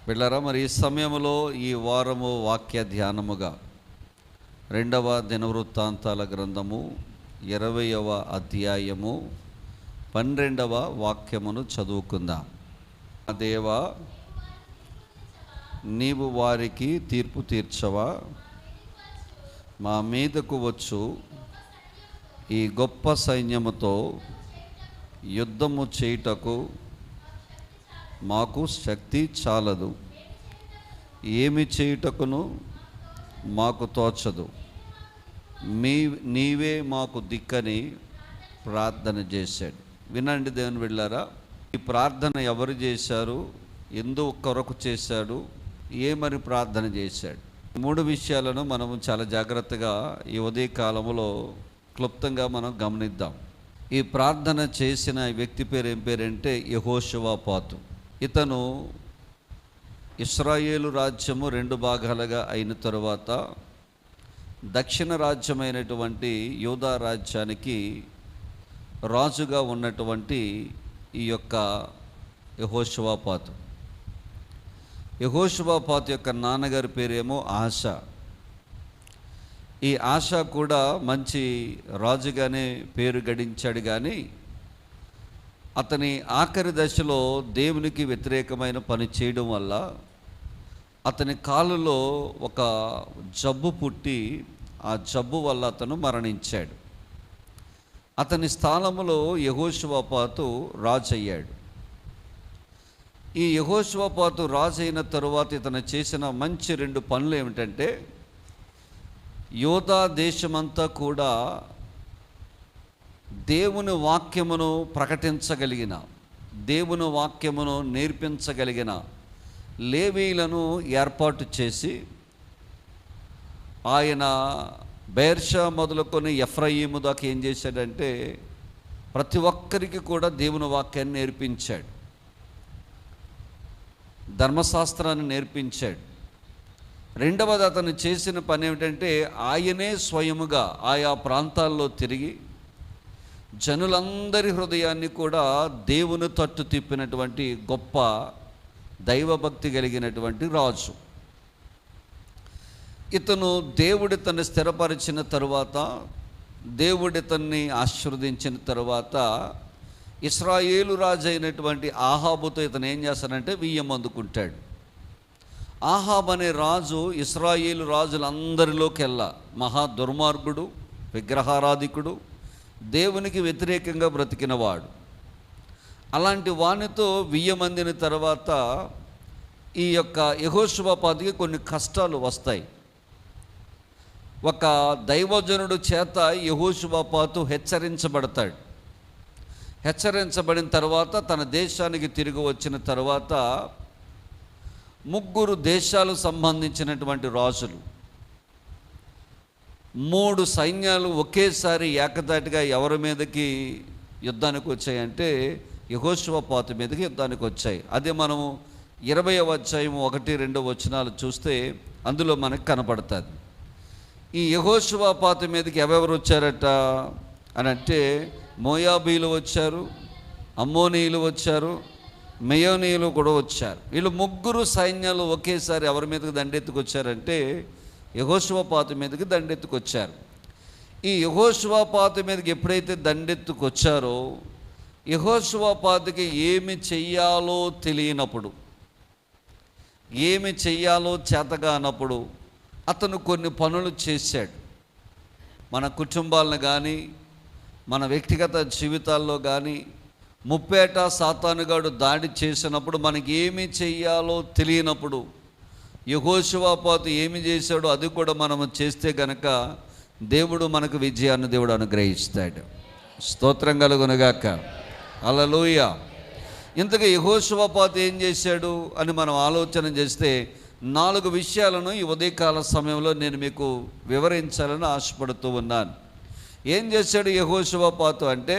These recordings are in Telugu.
పిల్లరా, మరి ఈ సమయంలో ఈ వారము వాక్య ధ్యానముగా 2వ దినవృత్తాంతాల గ్రంథము 20వ అధ్యాయము 12వ వాక్యమును చదువుకుందాం. దేవా, నీవు వారికి తీర్పు తీర్చవా? మా మీదకు వచ్చు ఈ గొప్ప సైన్యముతో యుద్ధము చేయుటకు మాకు శక్తి చాలదు. ఏమి చేయుటకును మాకు తోచదు. నీవే మాకు దిక్కని ప్రార్థన చేశాడు. వినండి దేవుని బిడ్డలారా, ఈ ప్రార్థన ఎవరు చేశారు, ఎందుకు కొరకు చేశాడు, ఏమని ప్రార్థన చేశాడు? 3 విషయాలను మనము చాలా జాగ్రత్తగా ఈ ఉదయ కాలంలో క్లుప్తంగా మనం గమనిద్దాం. ఈ ప్రార్థన చేసిన వ్యక్తి పేరు ఏం పేరంటే యెహోషువాపాతు. ఇతను ఇశ్రాయేలు రాజ్యము 2 భాగాలుగా అయిన తరువాత దక్షిణ రాజ్యమైనటువంటి యూదా రాజ్యానికి రాజుగా ఉన్నటువంటి ఈ యొక్క యెహోషువాపాతు. యెహోషువాపాతు యొక్క నాన్నగారి పేరేమో ఆసా. ఈ ఆసా కూడా మంచి రాజుగానే పేరు గడించాడు, కానీ అతని ఆఖరి దశలో దేవునికి వ్యతిరేకమైన పని చేయడం వల్ల అతని కాలులో ఒక జబ్బు పుట్టి ఆ జబ్బు వల్ల అతను మరణించాడు. అతని స్థానంలో యెహోషువాపాతు రాజు అయ్యాడు. ఈ యెహోషువాపాతు రాజు అయిన తరువాత ఇతను చేసిన మంచి 2 పనులు ఏమిటంటే, యూదా దేశమంతా కూడా దేవుని వాక్యమును ప్రకటించగలిగిన, దేవుని వాక్యమును నేర్పించగలిగిన లేవీలను ఏర్పాటు చేసి, ఆయన బెర్షా మొదలుకొని ఎఫ్రాయిము దాకా ఏం చేశాడంటే ప్రతి ఒక్కరికి కూడా దేవుని వాక్యాన్ని నేర్పించాడు, ధర్మశాస్త్రాన్ని నేర్పించాడు. రెండవది అతను చేసిన పని ఏమిటంటే, ఆయనే స్వయముగా ఆయా ప్రాంతాల్లో తిరిగి జనులందరి హృదయాన్ని కూడా దేవుని తట్టు తిప్పినటువంటి గొప్ప దైవభక్తి కలిగినటువంటి రాజు. ఇతను దేవుడితన్ని స్థిరపరిచిన తరువాత, దేవుడితన్ని ఆశీర్వదించిన తరువాత ఇశ్రాయేలు రాజు అయినటువంటి ఆహాబుతో ఇతను ఏం చేస్తాడంటే వియ్యం అందుకుంటాడు. ఆహాబ్ అనే రాజు ఇశ్రాయేలు రాజులందరిలోకెల్లా మహా దుర్మార్గుడు, విగ్రహారాధికుడు, దేవునికి వ్యతిరేకంగా బ్రతికినవాడు. అలాంటి వానితో వియ్యమందిన తర్వాత ఈ యొక్క యెహోషువాపాతుకి కొన్ని కష్టాలు వస్తాయి. ఒక దైవజనుడు చేత యెహోషువాపాతు హెచ్చరించబడతాడు. హెచ్చరించబడిన తర్వాత తన దేశానికి తిరిగి వచ్చిన తర్వాత 3 దేశాలకు సంబంధించినటువంటి రాజులు, 3 సైన్యాలు ఒకేసారి ఏకదాటిగా ఎవరి మీదకి యుద్ధానికి వచ్చాయంటే యెహోషువాపాతు మీదకి యుద్ధానికి వచ్చాయి. అదే మనము 20వ అధ్యాయం 1-2 వచనాలు చూస్తే అందులో మనకు కనపడుతుంది. ఈ యెహోషువాపాతు మీదకి ఎవరెవరు వచ్చారట అని అంటే, మోయాబీలు వచ్చారు, అమ్మోనీయులు వచ్చారు, మెయోనీయులు కూడా వచ్చారు. వీళ్ళు 3 సైన్యాలు ఒకేసారి ఎవరి మీదకి దండెత్తుకొచ్చారంటే యెహోషువాపాతు మీదకి దండెత్తుకొచ్చారు. ఈ యెహోషువాపాతు మీదకి ఎప్పుడైతే దండెత్తుకొచ్చారో, యెహోషువాపాతుకి ఏమి చెయ్యాలో తెలియనప్పుడు, ఏమి చెయ్యాలో చేతగానప్పుడు అతను కొన్ని పనులు చేశాడు. మన కుటుంబాలను కానీ, మన వ్యక్తిగత జీవితాల్లో కానీ ముప్పేట సాతానుగాడు దాడి చేసినప్పుడు మనకి ఏమి చెయ్యాలో తెలియనప్పుడు యెహోషువాపాతు ఏమి చేశాడో అది కూడా మనము చేస్తే గనక దేవుడు మనకు విజయాన్ని దేవుడు అనుగ్రహిస్తాడు. స్తోత్రం కలుగునుగాక. హల్లెలూయా. ఇంతగా యెహోషువాపాతు ఏం చేశాడు అని మనం ఆలోచన చేస్తే 4 విషయాలను ఈ ఉదయకాల సమయంలో నేను మీకు వివరించాలని ఆశపడుతూ ఉన్నాను. ఏం చేశాడు యెహోషువాపాతు అంటే,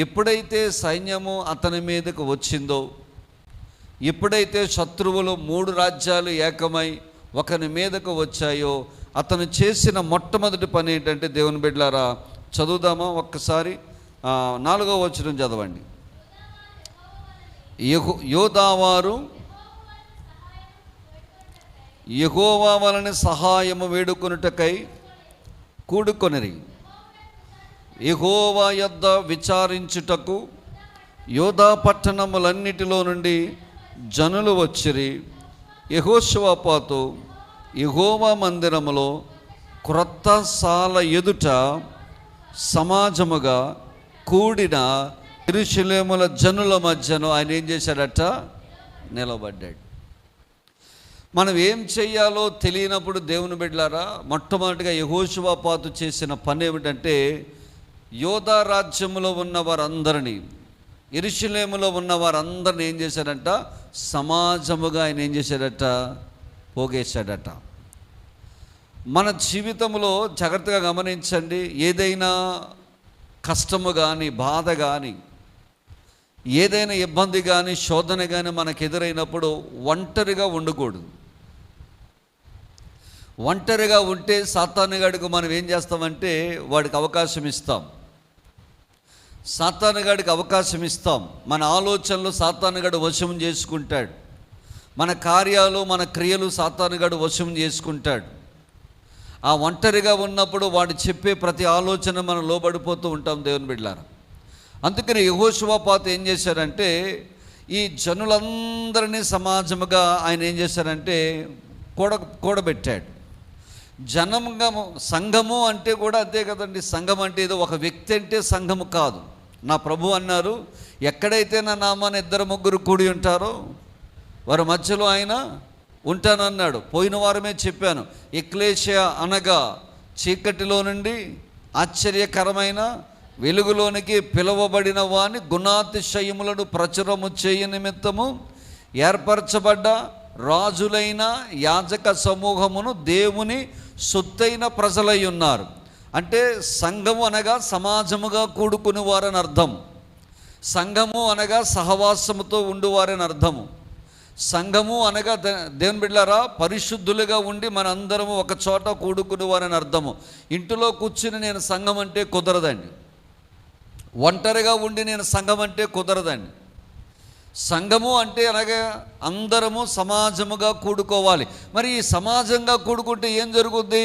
ఎప్పుడైతే సైన్యము అతని మీదకు వచ్చిందో, ఎప్పుడైతే శత్రువులు 3 రాజ్యాలు ఏకమై ఒకని మీదకు వచ్చాయో, అతను చేసిన మొట్టమొదటి పని ఏంటంటే, దేవుని బిడ్డలారా చదువుదామా ఒక్కసారి, 4వ వచనం చదవండి. యోదావారు యెహోవా వలన సహాయము వేడుకొనుటకై కూడుకొనిరి. యెహోవా యొద్ద విచారించుటకు యోధా పట్టణములన్నిటిలో నుండి జనులు వచ్చిరి. యెహోషువపాతు యెహోవా మందిరములో క్రొత్త సాల ఎదుట సమాజముగా కూడిన యెరూషలేముల జనుల మధ్యను ఆయన ఏం చేశాడట? నిలబడ్డాడు. మనం ఏం చెయ్యాలో తెలియనప్పుడు దేవుని బిడ్డలారా, మొట్టమొదటిగా యెహోషువపాతు చేసిన పని ఏమిటంటే, యోధా రాజ్యములో ఉన్న వారందరినీ, యెరూషలేములో ఉన్న వారందరినీ ఏం చేశాడట? సమాజముగా ఆయన ఏం చేశాడట? పోగేశాడట. మన జీవితంలో జాగ్రత్తగా గమనించండి, ఏదైనా కష్టము కానీ, బాధ కానీ, ఏదైనా ఇబ్బంది కానీ, శోధన కానీ మనకు ఎదురైనప్పుడు ఒంటరిగా ఉండకూడదు. ఒంటరిగా ఉంటే సాతానుగాడికి మనం ఏం చేస్తామంటే వాడికి అవకాశం ఇస్తాం. సాతానుగాడికి అవకాశం ఇస్తాం. మన ఆలోచనలు సాతానుగాడు వశం చేసుకుంటాడు. మన కార్యాలు, మన క్రియలు సాతానుగాడు వశం చేసుకుంటాడు. ఆ ఒంటరిగా ఉన్నప్పుడు వాడు చెప్పే ప్రతి ఆలోచన మనం లోబడిపోతూ ఉంటాం దేవుని బిడ్డలారా. అందుకని యెహోషువపాతు ఏం చేశారంటే, ఈ జనులందరినీ సమాజముగా ఆయన ఏం చేశారంటే కూడబెట్టాడు. సంఘము అంటే కూడా అంతే కదండి. సంఘం అంటే ఏదో ఒక వ్యక్తి అంటే సంఘము కాదు. నా ప్రభు అన్నారు, ఎక్కడైతే నా నామాన్ని 2-3 కూడి ఉంటారో వారి మధ్యలో ఆయన ఉంటానన్నాడు. పోయిన వారమే చెప్పాను, ఎక్లేషియా అనగా చీకటిలో నుండి ఆశ్చర్యకరమైన వెలుగులోనికి పిలువబడిన వాని గుణాతిశయములను ప్రచురము చేయ నిమిత్తము ఏర్పరచబడ్డ రాజులైన యాజక సమూహమును దేవుని సొత్తైన ప్రజలై ఉన్నారు. అంటే సంఘము అనగా సమాజముగా కూడుకుని వారని అర్థం. సంఘము అనగా సహవాసముతో ఉండువారని అర్థము. సంఘము అనగా దేవుని బిడ్డలారా పరిశుద్ధులుగా ఉండి మనందరము ఒక చోట కూడుకుని వారని అర్థము. ఇంటిలో కూర్చుని నేను సంఘం అంటే కుదరదండి. ఒంటరిగా ఉండి నేను సంఘం అంటే కుదరదండి. సంఘము అంటే అనగా అందరము సమాజముగా కూడుకోవాలి. మరి ఈ సమాజంగా కూడుకుంటే ఏం జరుగుద్ది?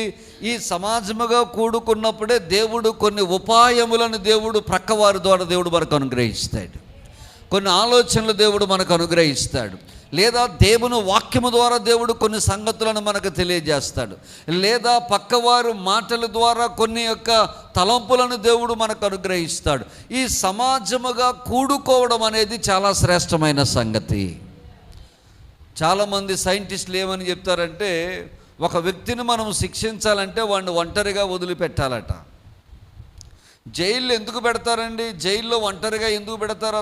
ఈ సమాజముగా కూడుకున్నప్పుడే దేవుడు కొన్ని ఉపాయములను దేవుడు ప్రక్కవారి ద్వారా దేవుడు మనకు అనుగ్రహిస్తాడు. కొన్ని ఆలోచనలు దేవుడు మనకు అనుగ్రహిస్తాడు. లేదా దేవుని వాక్యము ద్వారా దేవుడు కొన్ని సంగతులను మనకు తెలియజేస్తాడు. లేదా పక్కవారు మాటల ద్వారా కొన్ని యొక్క తలంపులను దేవుడు మనకు అనుగ్రహిస్తాడు. ఈ సమాజముగా కూడుకోవడం అనేది చాలా శ్రేష్టమైన సంగతి. చాలామంది సైంటిస్టులు ఏమని చెప్తారంటే, ఒక వ్యక్తిని మనం శిక్షించాలంటే వాడిని ఒంటరిగా వదిలిపెట్టాలట. జైల్లో ఎందుకు పెడతారండి? జైల్లో ఒంటరిగా ఎందుకు పెడతారు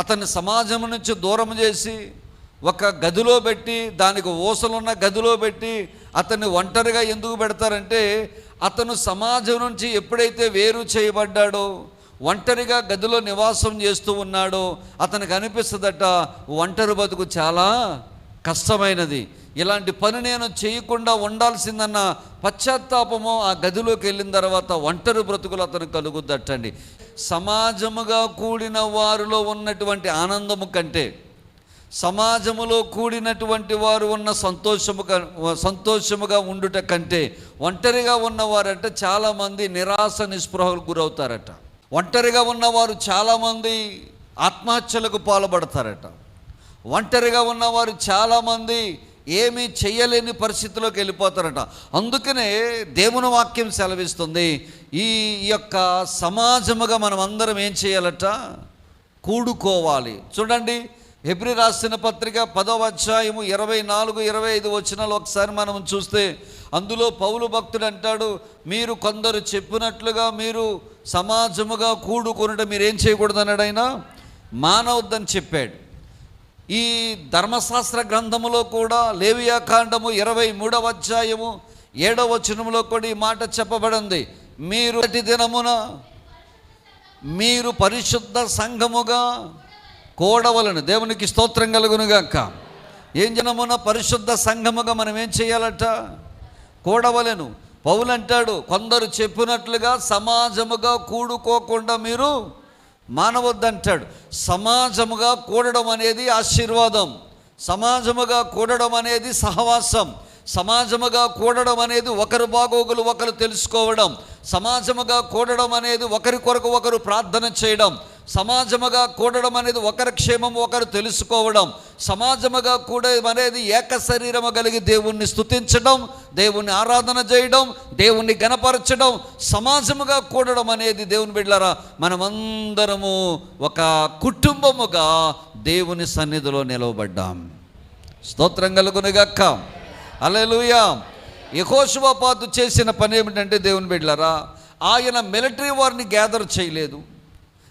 అతన్ని సమాజం నుంచి దూరం చేసి ఒక గదిలో పెట్టి, దానికి ఊసలున్న గదిలో పెట్టి అతన్ని ఒంటరిగా ఎందుకు పెడతారంటే, అతను సమాజం నుంచి ఎప్పుడైతే వేరు చేయబడ్డాడో, ఒంటరిగా గదిలో నివాసం చేస్తూ ఉన్నాడో అతనికి అనిపిస్తుందట ఒంటరి బతుకు చాలా కష్టమైనది, ఇలాంటి పని నేను చేయకుండా ఉండాల్సిందన్న పశ్చాత్తాపము ఆ గదిలోకి వెళ్ళిన తర్వాత ఒంటరి బ్రతుకులు అతను కలుగుద్దటండి. సమాజముగా కూడిన వారిలో ఉన్నటువంటి ఆనందము కంటే, సమాజములో కూడినటువంటి వారు ఉన్న సంతోషముగా ఉండుట కంటే, ఒంటరిగా ఉన్నవారంటే చాలామంది నిరాశ నిస్పృహలకు గురవుతారట. ఒంటరిగా ఉన్నవారు చాలామంది ఆత్మహత్యలకు పాల్పడతారట. ఒంటరిగా ఉన్నవారు చాలామంది ఏమీ చెయ్యలేని పరిస్థితిలోకి వెళ్ళిపోతారట. అందుకనే దేవుని వాక్యం సెలవిస్తుంది, ఈ యొక్క సమాజముగా మనం అందరం ఏం చేయాలట? కూడుకోవాలి. చూడండి, హెబ్రీ రాసిన పత్రిక 10వ అధ్యాయము 24-25 వచనాలు ఒకసారి మనం చూస్తే, అందులో పౌలు భక్తుడు అంటాడు, మీరు కొందరు చెప్పినట్లుగా మీరు సమాజముగా కూడుకొనుట మీరేం చేయకూడదు అన్నాడు. ఆయన మానవద్దని చెప్పాడు. ఈ ధర్మశాస్త్ర గ్రంథములో కూడా లేవియా కాండము 23వ అధ్యాయము 7వ వచనములో కూడా ఈ మాట చెప్పబడింది, మీరు ప్రతి దినమున మీరు పరిశుద్ధ సంఘముగా కూడవలను. దేవునికి స్తోత్రం కలుగునుగాక. ఏం జనమున పరిశుద్ధ సంఘముగా మనం ఏం చేయాలట? కూడవలను. పౌలు అంటాడు, కొందరు చెప్పినట్లుగా సమాజముగా కూడుకోకుండా మీరు మానవద్దంటాడు. సమాజముగా కూడడం అనేది ఆశీర్వాదం. సమాజముగా కూడడం అనేది సహవాసం, సమాజముగా కూడడం అనేది ఒకరు బాగోగులు ఒకరు తెలుసుకోవడం, సమాజముగా కూడడం అనేది ఒకరి కొరకు ఒకరు ప్రార్థన చేయడం, సమాజముగా కూడడం అనేది ఒకరి క్షేమం ఒకరు తెలుసుకోవడం, సమాజముగా కూడడం అనేది ఏక శరీరము కలిగి దేవుణ్ణి స్తుతించడం, దేవుణ్ణి ఆరాధన చేయడం, దేవుణ్ణి గణపరచడం. సమాజముగా కూడడం అనేది దేవుని బిడ్డలారా మనమందరము ఒక కుటుంబముగా దేవుని సన్నిధిలో నిలవబడ్డాం. స్తోత్రం కలుగునుగాక. హల్లెలూయా. యెహోషువపాతు చేసిన పని ఏమిటంటే దేవుని బిడ్డలారా, ఆయన మిలిటరీ వారిని గ్యాదర్ చేయలేదు,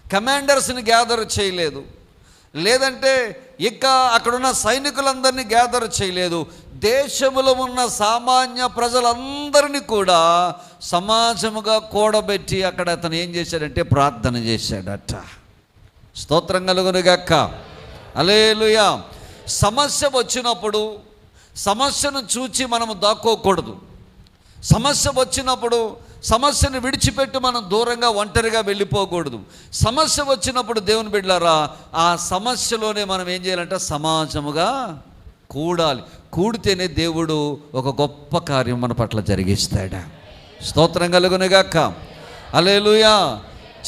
కమాండర్స్ని గ్యాదర్ చేయలేదు, లేదంటే ఇంకా అక్కడున్న సైనికులందరినీ గ్యాదర్ చేయలేదు. దేశంలో ఉన్న సామాన్య ప్రజలందరినీ కూడా సమాజముగా కూడబెట్టి అక్కడ అతను ఏం చేశాడంటే ప్రార్థన చేశాడట. స్తోత్రం కలుగునుగాక. హల్లెలూయా. సమస్య వచ్చినప్పుడు సమస్యను చూచి మనము దాక్కోకూడదు. సమస్య వచ్చినప్పుడు సమస్యను విడిచిపెట్టి మనం దూరంగా ఒంటరిగా వెళ్ళిపోకూడదు. సమస్య వచ్చినప్పుడు దేవుని బిడ్డలారా ఆ సమస్యలోనే మనం ఏం చేయాలంటే సమాజముగా కూడాలి. కూడితేనే దేవుడు ఒక గొప్ప కార్యం మన పట్ల జరిగిస్తాడు. స్తోత్రం కలుగునుగాక. హల్లెలూయా.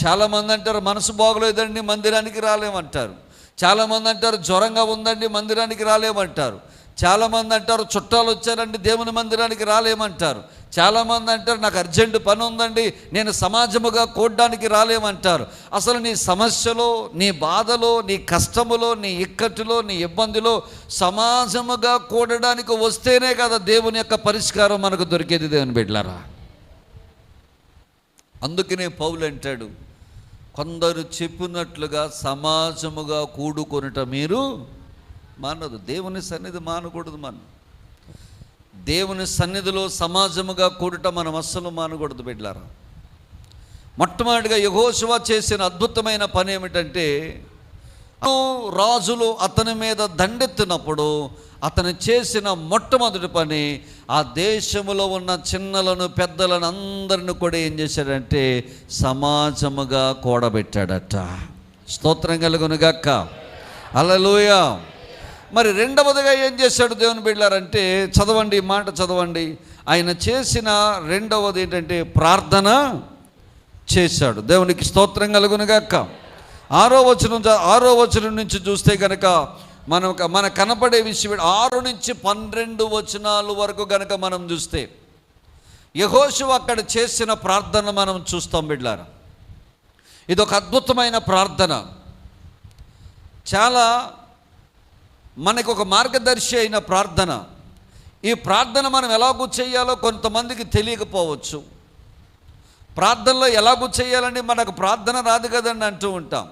చాలామంది అంటారు మనసు బాగోలేదండి మందిరానికి రాలేమంటారు. చాలామంది అంటారు జ్వరంగా ఉందండి మందిరానికి రాలేమంటారు. చాలామంది అంటారు చుట్టాలు వచ్చారండి దేవుని మందిరానికి రాలేమంటారు. చాలామంది అంటారు నాకు అర్జెంటు పని ఉందండి నేను సమాజముగా కూడడానికి రాలేమంటారు. అసలు నీ సమస్యలో, నీ బాధలో, నీ కష్టములో, నీ ఇక్కట్టులో, నీ ఇబ్బందిలో సమాజముగా కూడడానికి వస్తేనే కదా దేవుని యొక్క పరిష్కారం మనకు దొరికేది దేవుని బిడ్డలారా. అందుకనే పౌలు అంటాడు, కొందరు చెప్పినట్లుగా సమాజముగా కూడుకొనుట మీరు మానదు. దేవుని సన్నిధి మానకూడదు. మనం దేవుని సన్నిధిలో సమాజముగా కూడట మనం అస్సలు మానకూడదు బిడ్డలారా. మొట్టమొదటిగా యెహోషువ చేసిన అద్భుతమైన పని ఏమిటంటే, రాజులు అతని మీద దండెత్తినప్పుడు అతను చేసిన మొట్టమొదటి పని ఆ దేశములో ఉన్న చిన్నలను పెద్దలను అందరిని కూడా ఏం చేశాడంటే సమాజముగా కూడబెట్టాడట. స్తోత్రం కలుగునుగాక. హల్లెలూయా. మరి రెండవదిగా ఏం చేశాడు దేవుని బిడ్డలారంటే, చదవండి ఈ మాట చదవండి. ఆయన చేసిన రెండవది ఏంటంటే ప్రార్థన చేశాడు. దేవునికి స్తోత్రం కలుగునుగాక. 6వ వచనం నుంచి చూస్తే కనుక మన కనపడే విషయం 6 నుంచి 12 వచనాల వరకు కనుక మనం చూస్తే యెహోషువ అక్కడ చేసిన ప్రార్థన మనం చూస్తాం బిడ్డలారా. ఇది ఒక అద్భుతమైన ప్రార్థన. చాలా మనకు ఒక మార్గదర్శి అయిన ప్రార్థన. ఈ ప్రార్థన మనం ఎలాగూ చేయాలో కొంతమందికి తెలియకపోవచ్చు. ప్రార్థనలో ఎలాగూ చేయాలని మనకు ప్రార్థన రాదు కదండి అంటూ ఉంటాం.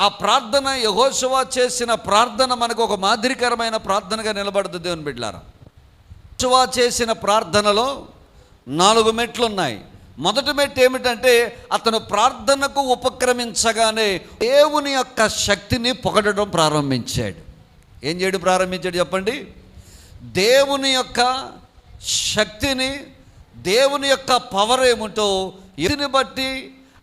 ఆ ప్రార్థన యెహోషువ చేసిన ప్రార్థన మనకు ఒక మాదిరికరమైన ప్రార్థనగా నిలబడుతుంది దేవుని బిడ్డలారా. యెహోషువ చేసిన ప్రార్థనలో 4 మెట్లు ఉన్నాయి. మొదటి మెట్టు ఏమిటంటే అతను ప్రార్థనకు ఉపక్రమించగానే దేవుని యొక్క శక్తిని పొగడడం ప్రారంభించాడు. ఏం చేయడం ప్రారంభించాడు చెప్పండి? దేవుని యొక్క శక్తిని, దేవుని యొక్క పవర్ ఏమిటో దీన్ని బట్టి,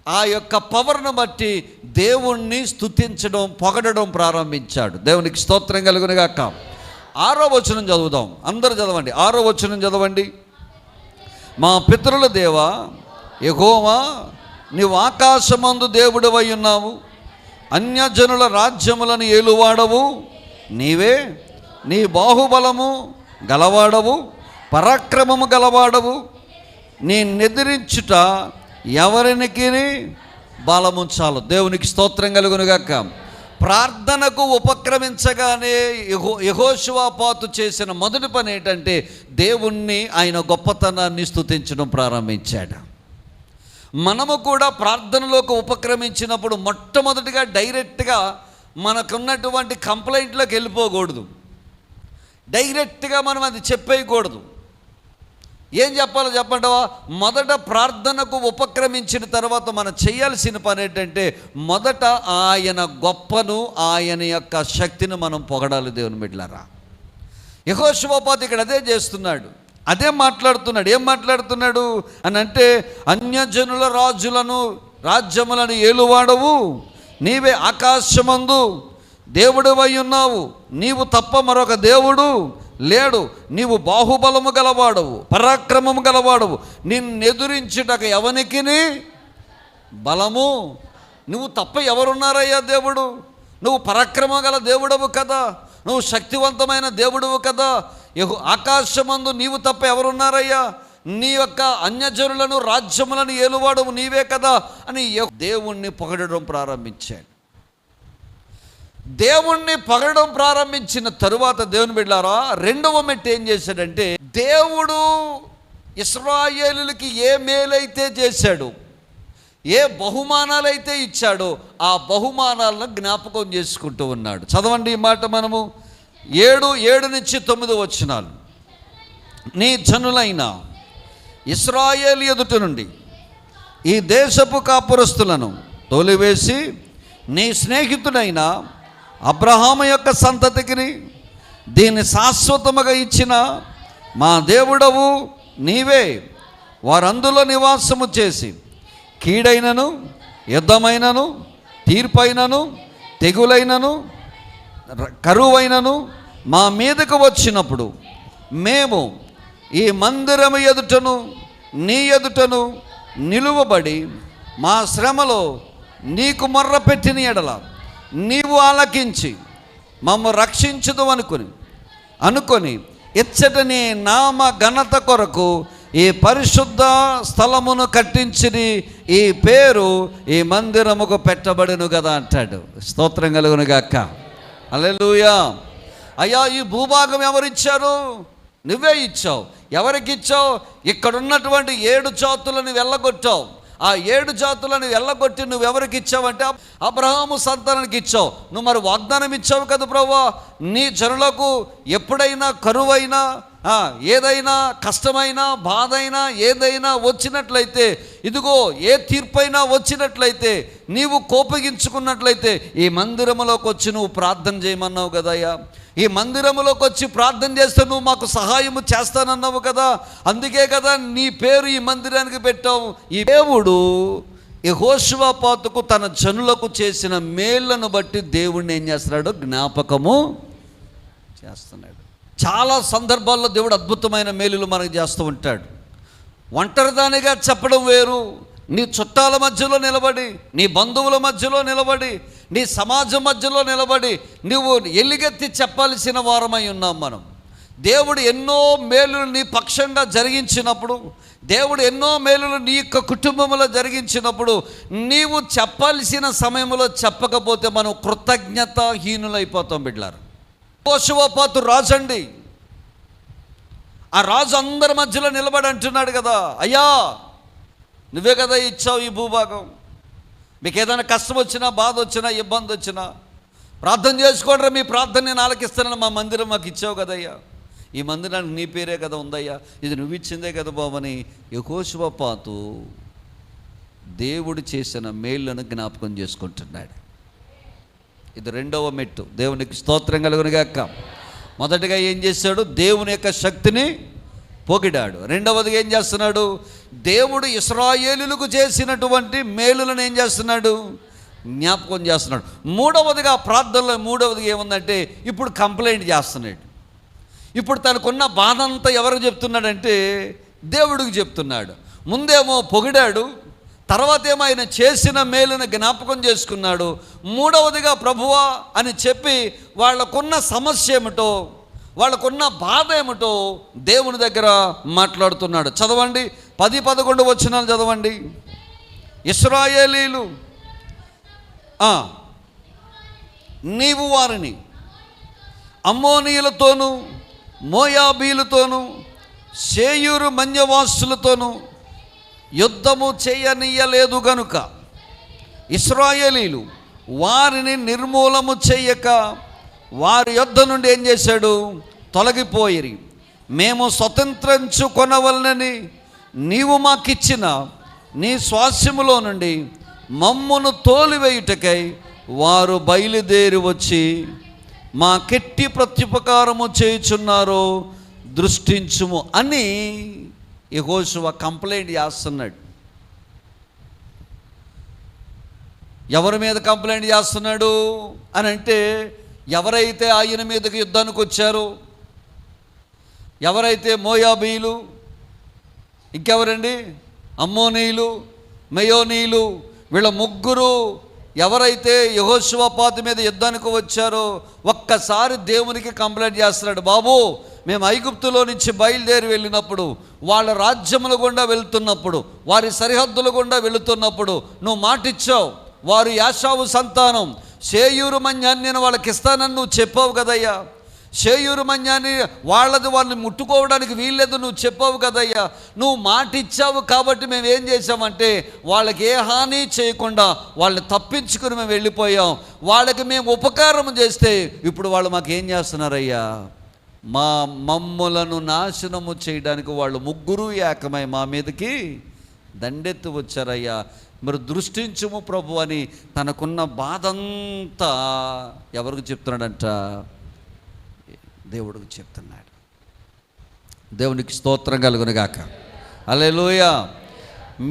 ఆ యొక్క పవర్ను బట్టి దేవుణ్ణి స్తుతించడం, పొగడడం ప్రారంభించాడు. దేవునికి స్తోత్రం కలుగునుగాక. 6వ వచనం చదువుదాం. అందరూ చదవండి. 6వ వచనం చదవండి. మా పితరుల దేవా యెహోవా, నీవు ఆకాశమందు దేవుడవై ఉన్నావు, అన్యజనుల రాజ్యములను ఏలువాడవు నీవే, నీ బాహుబలము గలవాడవు, పరాక్రమము గలవాడవు, నీ నెదిరించుట ఎవరికి బలము చాలు. దేవునికి స్తోత్రం కలుగునుగాక. ప్రార్థనకు ఉపక్రమించగానే యెహోషువపాతు చేసిన మొదటి పని ఏంటంటే దేవుణ్ణి, ఆయన గొప్పతనాన్ని స్తుతించడం ప్రారంభించాడు. మనము కూడా ప్రార్థనలోకి ఉపక్రమించినప్పుడు మొట్టమొదటిగా డైరెక్ట్గా మనకున్నటువంటి కంప్లైంట్లోకి వెళ్ళిపోకూడదు. డైరెక్ట్గా మనం అది చెప్పేయకూడదు. ఏం చెప్పాలో చెప్పంటావా? మొదట ప్రార్థనకు ఉపక్రమించిన తర్వాత మనం చేయాల్సిన పని ఏంటంటే మొదట ఆయన గొప్పను, ఆయన యొక్క శక్తిని మనం పొగడాలి దేవుని బిడ్డలారా. యెహోషువపాతు ఇక్కడ అదే చేస్తున్నాడు, అదే మాట్లాడుతున్నాడు. ఏం మాట్లాడుతున్నాడు అని అంటే, అన్యజనుల రాజ్యములను ఏలువాడవు నీవే, ఆకాశమందు దేవుడివై ఉన్నావు, నీవు తప్ప మరొక దేవుడు లేడు, నీవు బాహుబలము గలవాడవు, పరాక్రమము గలవాడవు, నిన్నెదురించుటకు ఎవనికిని బలము, నువ్వు తప్ప ఎవరున్నారయ్యా దేవుడు, నువ్వు పరాక్రమం గల దేవుడవు కదా, నువ్వు శక్తివంతమైన దేవుడవు కదా, ఆకాశమందు నీవు తప్ప ఎవరున్నారయ్యా, నీ యొక్క అన్యజనులను రాజ్యములను ఏలువాడవు నీవే కదా అని దేవుణ్ణి పొగడడం ప్రారంభించాడు. దేవుణ్ణి పొగడడం ప్రారంభించిన తరువాత దేవుని బిడ్డలారా, రెండవ మెట్టు ఏం చేశాడంటే, దేవుడు ఇశ్రాయేలులకి ఏ మేలైతే చేశాడు, ఏ బహుమానాలైతే ఇచ్చాడో ఆ బహుమానాలను జ్ఞాపకం చేసుకుంటూ ఉన్నాడు. చదవండి ఈ మాట మనము 7-9 వచనాలు. నీ జనులైన ఇశ్రాయేలు ఎదుట నుండి ఈ దేశపు కాపురస్తులను తోలివేసి నీ స్నేహితుడైన అబ్రహాము యొక్క సంతతికి దీన్ని శాశ్వతముగా ఇచ్చిన మా దేవుడవు నీవే. వారందులో నివాసము చేసి కీడైనను యుద్ధమైనను తీర్పైనను తెగులైనను కరువైనను మా మీదకు వచ్చినప్పుడు మేము ఈ మందిరము ఎదుటను నీ ఎదుటను నిలువబడి మా శ్రమలో నీకు మొర్ర పెట్టిన ఎడల నీవు ఆలకించి మమ్ము రక్షించుదు అనుకొని ఇచ్చట నీ నామ ఘనత కొరకు ఈ పరిశుద్ధ స్థలమును కట్టించి ఈ పేరు ఈ మందిరముకు పెట్టబడును కదా అంటాడు. స్తోత్రం కలుగును గాక. హల్లెలూయా. అయ్యా, ఈ భూభాగం ఎవరిచ్చారు? నువ్వే ఇచ్చావు. ఎవరికి ఇచ్చావు? ఇక్కడున్నటువంటి 7 జాతులను వెళ్ళగొట్టావు. ఆ 7 జాతులను వెళ్ళగొట్టి నువ్వెవరికి ఇచ్చావంటే అబ్రహాము సంతానానికి ఇచ్చావు. నువ్వు మరి వాగ్దానం ఇచ్చావు కదా ప్రభువా, నీ జనులకు ఎప్పుడైనా కరువైనా ఏదైనా కష్టమైనా బాధైనా ఏదైనా వచ్చినట్లయితే, ఇదిగో ఏ తీర్పైనా వచ్చినట్లయితే, నీవు కోపగించుకున్నట్లయితే ఈ మందిరములోకి వచ్చి నువ్వు ప్రార్థన చేయమన్నావు కదయ్యా. ఈ మందిరములోకి వచ్చి ప్రార్థన చేస్తే నువ్వు మాకు సహాయము చేస్తానన్నావు కదా. అందుకే కదా నీ పేరు ఈ మందిరానికి పెట్టావు. ఈ దేవుడు యెహోషువపాతుకు తన జనులకు చేసిన మేళ్లను బట్టి దేవుడిని ఏం చేస్తున్నాడు? జ్ఞాపకము చేస్తున్నాడు. చాలా సందర్భాల్లో దేవుడు అద్భుతమైన మేలులు మనకు చేస్తూ ఉంటాడు. ఒంటరిదానిగా చెప్పడం వేరు, నీ చుట్టాల మధ్యలో నిలబడి, నీ బంధువుల మధ్యలో నిలబడి, నీ సమాజం మధ్యలో నిలబడి నువ్వు ఎలుగెత్తి చెప్పాల్సిన వారమై ఉన్నాం మనం. దేవుడు ఎన్నో మేలులు నీ పక్షంగా జరిగించినప్పుడు, దేవుడు ఎన్నో మేలులు నీ యొక్క కుటుంబంలో జరిగించినప్పుడు నీవు చెప్పాల్సిన సమయంలో చెప్పకపోతే మనం కృతజ్ఞతాహీనులైపోతాం బిడ్డలారా. యెహోషువపాతు రాజు అండి. ఆ రాజు అందరి మధ్యలో నిలబడి అంటున్నాడు కదా, అయ్యా నువ్వే కదా ఇచ్చావు ఈ భూభాగం, మీకు ఏదైనా కష్టం వచ్చినా బాధ వచ్చినా ఇబ్బంది వచ్చినా ప్రార్థన చేసుకోండి, మీ ప్రార్థన నేను ఆలకిస్తానని మా మందిరం మాకు ఇచ్చావు కదయ్యా, ఈ మందిరానికి నీ పేరే కదా ఉందయ్యా, ఇది నువ్వు ఇచ్చిందే కదా బాబని యెహోషువపాతు దేవుడు చేసిన మేళ్లను జ్ఞాపకం చేసుకుంటున్నాడు. ఇది రెండవ మెట్టు. దేవునికి స్తోత్రం కలుగును గాక. మొదటిగా ఏం చేశాడు? దేవుని యొక్క శక్తిని పొగిడాడు. రెండవదిగా ఏం చేస్తున్నాడు? దేవుడు ఇశ్రాయేలులకు చేసినటువంటి మేలులను ఏం చేస్తున్నాడు? జ్ఞాపకం చేస్తున్నాడు. మూడవదిగా ప్రార్థనలో మూడవదిగా ఏముందంటే ఇప్పుడు కంప్లైంట్ చేస్తున్నాడు. ఇప్పుడు తనకున్న బాధ అంతా ఎవరికి చెప్తున్నాడంటే దేవుడికి చెప్తున్నాడు. ముందేమో పొగిడాడు, తర్వాత ఏమో ఆయన చేసిన మేలును జ్ఞాపకం చేసుకున్నాడు. మూడవదిగా ప్రభువా అని చెప్పి వాళ్ళకున్న సమస్య ఏమిటో, వాళ్ళకున్న బాధ ఏమిటో దేవుని దగ్గర మాట్లాడుతున్నాడు. చదవండి 10-11 వచనాలు చదవండి. ఇశ్రాయేలీలు నీవు వారిని అమ్మోనీయులతోనూ మోయాబీలతోనూ శేయూరు మన్యవాసులతోనూ యుద్ధము చేయనీయలేదు గనుక ఇశ్రాయేలీలు వారిని నిర్మూలము చేయక వారి యొద్ద నుండి ఏం చేశాడు? తొలగిపోయిరి. మేము స్వతంత్రించుకొనవలనని నీవు మాకిచ్చిన నీ స్వాస్యములో నుండి మమ్మును తోలివేయుటకై వారు బయలుదేరి వచ్చి మా కెట్టి ప్రత్యుపకారము చేయుచున్నారో దృష్టించుము అని యెహోషువ కంప్లైంట్ చేస్తున్నాడు. ఎవరి మీద కంప్లైంట్ చేస్తున్నాడు అని అంటే, ఎవరైతే ఆయన మీదకి యుద్ధానికి వచ్చారో, ఎవరైతే మోయాబీలు, ఇంకెవరండి, అమ్మోనీయులు, మెయోనీయులు, వీళ్ళ ముగ్గురు ఎవరైతే యెహోషువపాతు మీద యుద్ధానికి వచ్చారో ఒక్కసారి దేవునికి కంప్లైంట్ చేస్తున్నాడు. బాబు, మేము ఐగుప్తులో నుంచి బయలుదేరి వెళ్ళినప్పుడు, వాళ్ళ రాజ్యముల గుండా వెళుతున్నప్పుడు, వారి సరిహద్దుల గుండా వెళుతున్నప్పుడు నువ్వు మాటిచ్చావు, వారు యాషావు సంతానం, షేయూరు మన్యాన్ని నేను వాళ్ళకి ఇస్తానని నువ్వు చెప్పావు కదయ్యా. షేయూరు మన్యాన్ని వాళ్ళని ముట్టుకోవడానికి వీల్లేదు నువ్వు చెప్పావు కదయ్యా. నువ్వు మాట ఇచ్చావు కాబట్టి మేము ఏం చేసామంటే, వాళ్ళకి ఏ హాని చేయకుండా వాళ్ళని తప్పించుకుని మేము వెళ్ళిపోయాం. వాళ్ళకి మేము ఉపకారం చేస్తే ఇప్పుడు వాళ్ళు మాకేం చేస్తున్నారయ్యా, మమ్ములను నాశనము చేయడానికి వాళ్ళు ముగ్గురు ఏకమై మా మీదకి దండెత్తి వచ్చారయ్యా. మరి దృష్టించుము ప్రభు అని తనకున్న బాధంతా ఎవరికి చెప్తున్నాడంట, దేవుడికి చెప్తున్నాడు. దేవునికి స్తోత్రం కలుగునుగాక. హల్లెలూయా.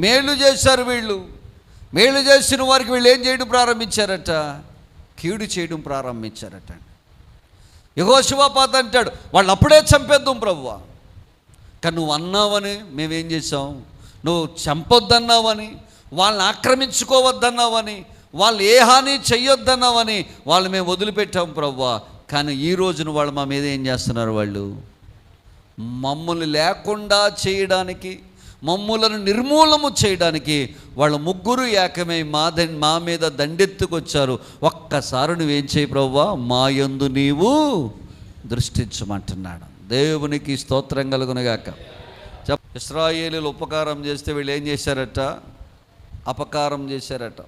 మేలు చేశారు వీళ్ళు. మేలు చేసిన వారికి వీళ్ళు ఏం చేయడం ప్రారంభించారట, కీడు చేయడం ప్రారంభించారట. యెహోషువపాతు అంటాడు, వాళ్ళు అప్పుడే చంపేద్దాం ప్రభువా, కానీ నువ్వు అన్నావని మేమేం చేసాం, నువ్వు చంపొద్దన్నావని, వాళ్ళని ఆక్రమించుకోవద్దన్నావని, వాళ్ళు ఏ హాని చెయ్యొద్దన్నావని వాళ్ళు మేము వదిలిపెట్టాం ప్రభువా. కానీ ఈ రోజున వాళ్ళు మా మీద ఏం చేస్తున్నారు, వాళ్ళు మమ్మల్ని లేకుండా చేయడానికి, మమ్ములను నిర్మూలము చేయడానికి వాళ్ళు ముగ్గురు ఏకమై మా మీద దండెత్తుకొచ్చారు. ఒక్కసారి నువ్వేం చేయి ప్రభువా, మా యందు నీవు దృష్టించమంటున్నాడు. దేవునికి స్తోత్రం కలుగునుగాక. ఇశ్రాయేలీలు ఉపకారం చేస్తే వీళ్ళు ఏం చేశారట, అపకారం చేశారట.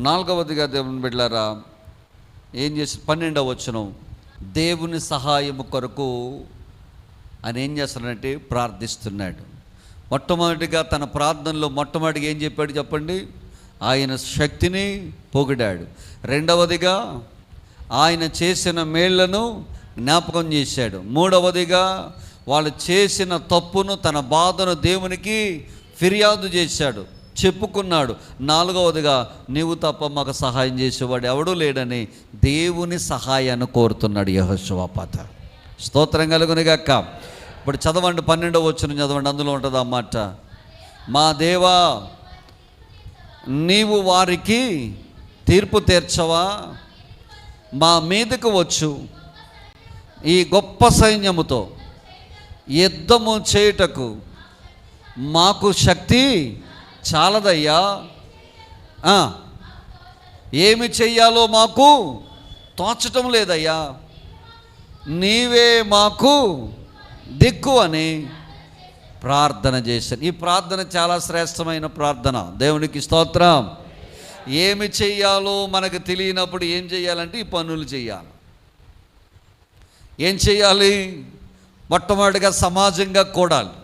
4వదిగా దేవుని బిడ్డలారా ఏం చేసి 12వ వచనం, దేవుని సహాయము కొరకు ఆయన ఏం చేస్తున్నాడంటే ప్రార్థిస్తున్నాడు. మొట్టమొదటిగా తన ప్రార్థనలో మొట్టమొదటిగా ఏం చెప్పాడు చెప్పండి, ఆయన శక్తిని పొగిడాడు. రెండవదిగా ఆయన చేసిన మేళ్లను జ్ఞాపకం చేశాడు. మూడవదిగా వాళ్ళు చేసిన తప్పును, తన బాధను దేవునికి ఫిర్యాదు చేశాడు, చెప్పుకున్నాడు. 4వదిగా నీవు తప్ప మాకు సహాయం చేసేవాడు ఎవడూ లేడని దేవుని సహాయాన్ని కోరుతున్నాడు యెహోషువపాతు. స్తోత్రం కలుగునుగాక. ఇప్పుడు చదవండి, 12వ వచనం చదవండి, అందులో ఉంటుంది ఆ మాట, మా దేవా నీవు వారికి తీర్పు తీర్చవా, మా మీదకు వచ్చు ఈ గొప్ప సైన్యముతో యుద్ధము చేయుటకు మాకు శక్తి చాలదయ్యా, ఏమి చెయ్యాలో మాకు తోచటం లేదయ్యా, నీవే మాకు దిక్కు అని ప్రార్థన చేశాను. ఈ ప్రార్థన చాలా శ్రేష్టమైన ప్రార్థన. దేవునికి స్తోత్రం. ఏమి చెయ్యాలో మనకు తెలియనప్పుడు ఏం చేయాలంటే ఈ పనులు చేయాలి. ఏం చేయాలి, మొట్టమొదటిగా సమాజంగా కూడాలి.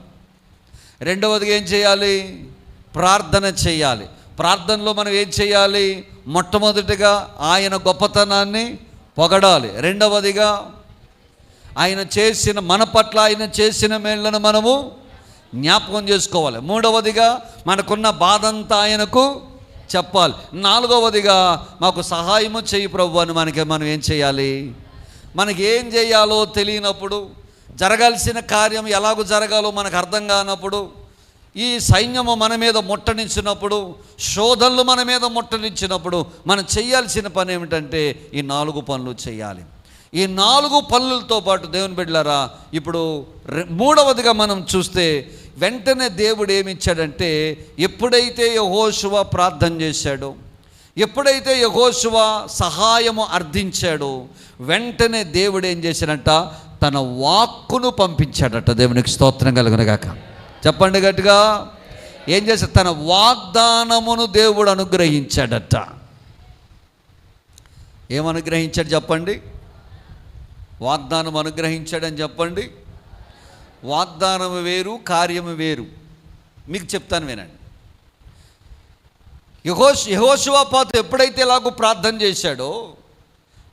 రెండవదిగా ఏం చేయాలి, ప్రార్థన చేయాలి. ప్రార్థనలో మనం ఏం చేయాలి, మొట్టమొదటిగా ఆయన గొప్పతనాన్ని పొగడాలి. రెండవదిగా ఆయన చేసిన, మన పట్ల ఆయన చేసిన మేళ్లను మనము జ్ఞాపకం చేసుకోవాలి. మూడవదిగా మనకున్న బాధంతా ఆయనకు చెప్పాలి. 4వదిగా మాకు సహాయము చేయి ప్రభు అని మనం ఏం చేయాలి, మనకి ఏం చేయాలో తెలియనప్పుడు, జరగాల్సిన కార్యం ఎలాగో జరగాలో మనకు అర్థం కానప్పుడు, ఈ సైన్యము మన మీద ముట్టనించినప్పుడు, శోధనలు మన మీద ముట్టనించినప్పుడు మనం చేయాల్సిన పని ఏమిటంటే ఈ 4 పనులు చేయాలి. ఈ 4 పనులతో పాటు దేవుని బిడ్డలారా, ఇప్పుడు 3వదిగా మనం చూస్తే వెంటనే దేవుడు ఏమిచ్చాడంటే, ఎప్పుడైతే యెహోషువ ప్రార్థన చేశాడో, ఎప్పుడైతే యెహోషువ సహాయము అర్థించాడో, వెంటనే దేవుడు ఏం చేశాడంట, తన వాక్కును పంపించాడట. దేవునికి స్తోత్రం కలుగునుగాక. చెప్పండి గట్టిగా. ఏం చేశాడు, తన వాగ్దానమును దేవుడు అనుగ్రహించాడట. ఏమనుగ్రహించాడు చెప్పండి, వాగ్దానం అనుగ్రహించాడని చెప్పండి. వాగ్దానము వేరు, కార్యము వేరు. మీకు చెప్తాను వినండి. యెహోషువపాతు ఎప్పుడైతే ఎలాగో ప్రార్థన చేశాడో,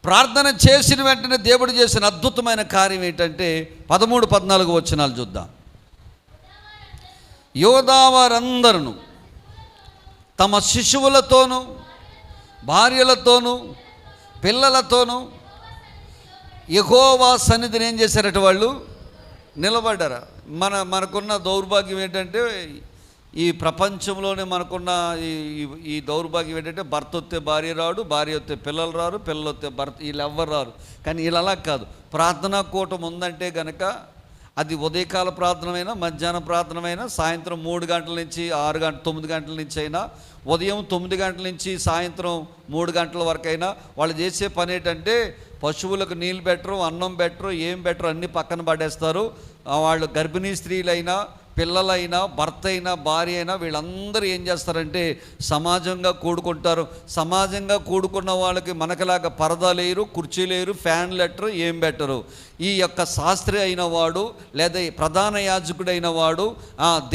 ప్రార్థన చేసిన వెంటనే దేవుడు చేసిన అద్భుతమైన కార్యం ఏంటంటే 13, 14 వచనాలు చూద్దాం. యోధా వారందరూ తమ శిశువులతోనూ భార్యలతోనూ పిల్లలతోనూ యెహోవా సన్నిధిని ఏం చేశారట? వాళ్ళు నిలబడ్డారు. మనకున్న దౌర్భాగ్యం ఏంటంటే, ఈ ప్రపంచంలోనే మనకున్న ఈ దౌర్భాగ్యం ఏంటంటే, భర్త వస్తే భార్య రాడు, భార్య వస్తే పిల్లలు రారు, పిల్లలు వస్తే భర్త, వీళ్ళు ఎవ్వరు రారు. కానీ వీళ్ళు అలా కాదు. ప్రార్థనా కూటం ఉందంటే కనుక అది ఉదయకాల ప్రార్థనమైనా, మధ్యాహ్న ప్రార్థనమైనా, సాయంత్రం 3 గంటల నుంచి 6 గంటల 9 గంటల నుంచి అయినా, ఉదయం 9 గంటల నుంచి సాయంత్రం 3 గంటల వరకు అయినా, వాళ్ళు చేసే పని ఏంటంటే, పశువులకు నీళ్ళు పెట్టరు, అన్నం పెట్టరు, ఏం పెట్టరు, అన్నీ పక్కన పడేస్తారు. వాళ్ళు గర్భిణీ స్త్రీలైనా, పిల్లలైనా, భర్త అయినా, భార్య అయినా, వీళ్ళందరూ ఏం చేస్తారంటే సమాజంగా కూడుకుంటారు. సమాజంగా కూడుకున్న వాళ్ళకి మనకలాగా పరదా లేరు, కుర్చీ లేరు, ఫ్యాన్లు పెట్టరు, ఏం పెట్టరు. ఈ యొక్క శాస్త్రి అయిన వాడు లేదా ప్రధాన యాజకుడైన వాడు,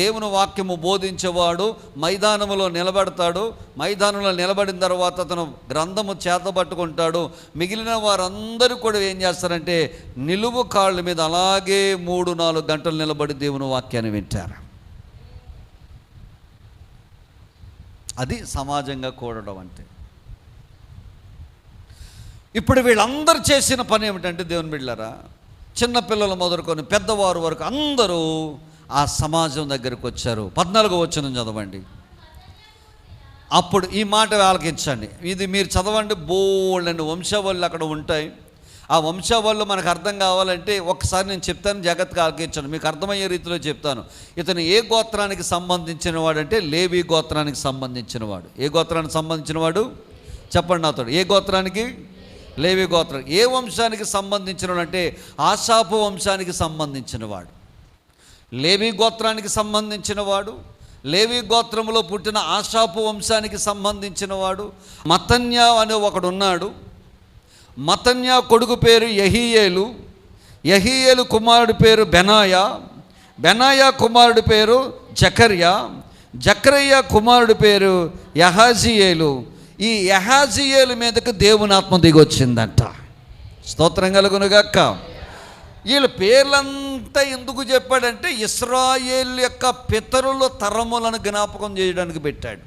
దేవుని వాక్యము బోధించేవాడు మైదానంలో నిలబడతాడు. మైదానంలో నిలబడిన తర్వాత అతను గ్రంథము చేతబట్టుకుంటాడు. మిగిలిన వారందరూ కూడా ఏం చేస్తారంటే నిలువు కాళ్ళ మీద అలాగే 3-4 గంటలు నిలబడి దేవుని వాక్యాన్ని వింటారు. అది సమాజంగా కూడడం అంటే. ఇప్పుడు వీళ్ళందరూ చేసిన పని ఏమిటంటే, దేవుని బిడ్డలారా, చిన్నపిల్లలు మొదలుకొని పెద్దవారు వరకు అందరూ ఆ సమాజం దగ్గరికి వచ్చారు. 14వ వచనం చదవండి. అప్పుడు ఈ మాట ఆలకించండి, ఇది మీరు చదవండి. బోల్డని వంశావళులు అక్కడ ఉంటాయి. ఆ వంశావళులు మనకు అర్థం కావాలంటే ఒకసారి నేను చెప్తాను, జాగ్రత్తగా ఆలకించండి, మీకు అర్థమయ్యే రీతిలో చెప్తాను. ఇతను ఏ గోత్రానికి సంబంధించిన వాడంటే లేవి గోత్రానికి సంబంధించిన వాడు. ఏ గోత్రానికి సంబంధించిన వాడు చెప్పండి నాతో? ఏ గోత్రానికి? లేవి గోత్రం. ఏ వంశానికి సంబంధించిన అంటే ఆసాపు వంశానికి సంబంధించిన వాడు. లేవి గోత్రానికి సంబంధించిన వాడు, లేవి గోత్రంలో పుట్టిన ఆసాపు వంశానికి సంబంధించిన వాడు. మతన్యా అనే ఒకడు ఉన్నాడు. మతన్యా కొడుకు పేరు యెహీయేలు. యెహీయేలు కుమారుడి పేరు బెనాయా. బెనాయా కుమారుడి పేరు జకర్యా. జకర్యా కుమారుడి పేరు యహాజీయేలు. ఈ యహాజీయేలు మీదకు దేవుని ఆత్మ దిగొచ్చిందంట. స్తోత్రం కలుగునుగాక. వీళ్ళ పేర్లంతా ఎందుకు చెప్పాడంటే ఇశ్రాయేలు యొక్క పితరుల తరములను జ్ఞాపకం చేయడానికి పెట్టాడు.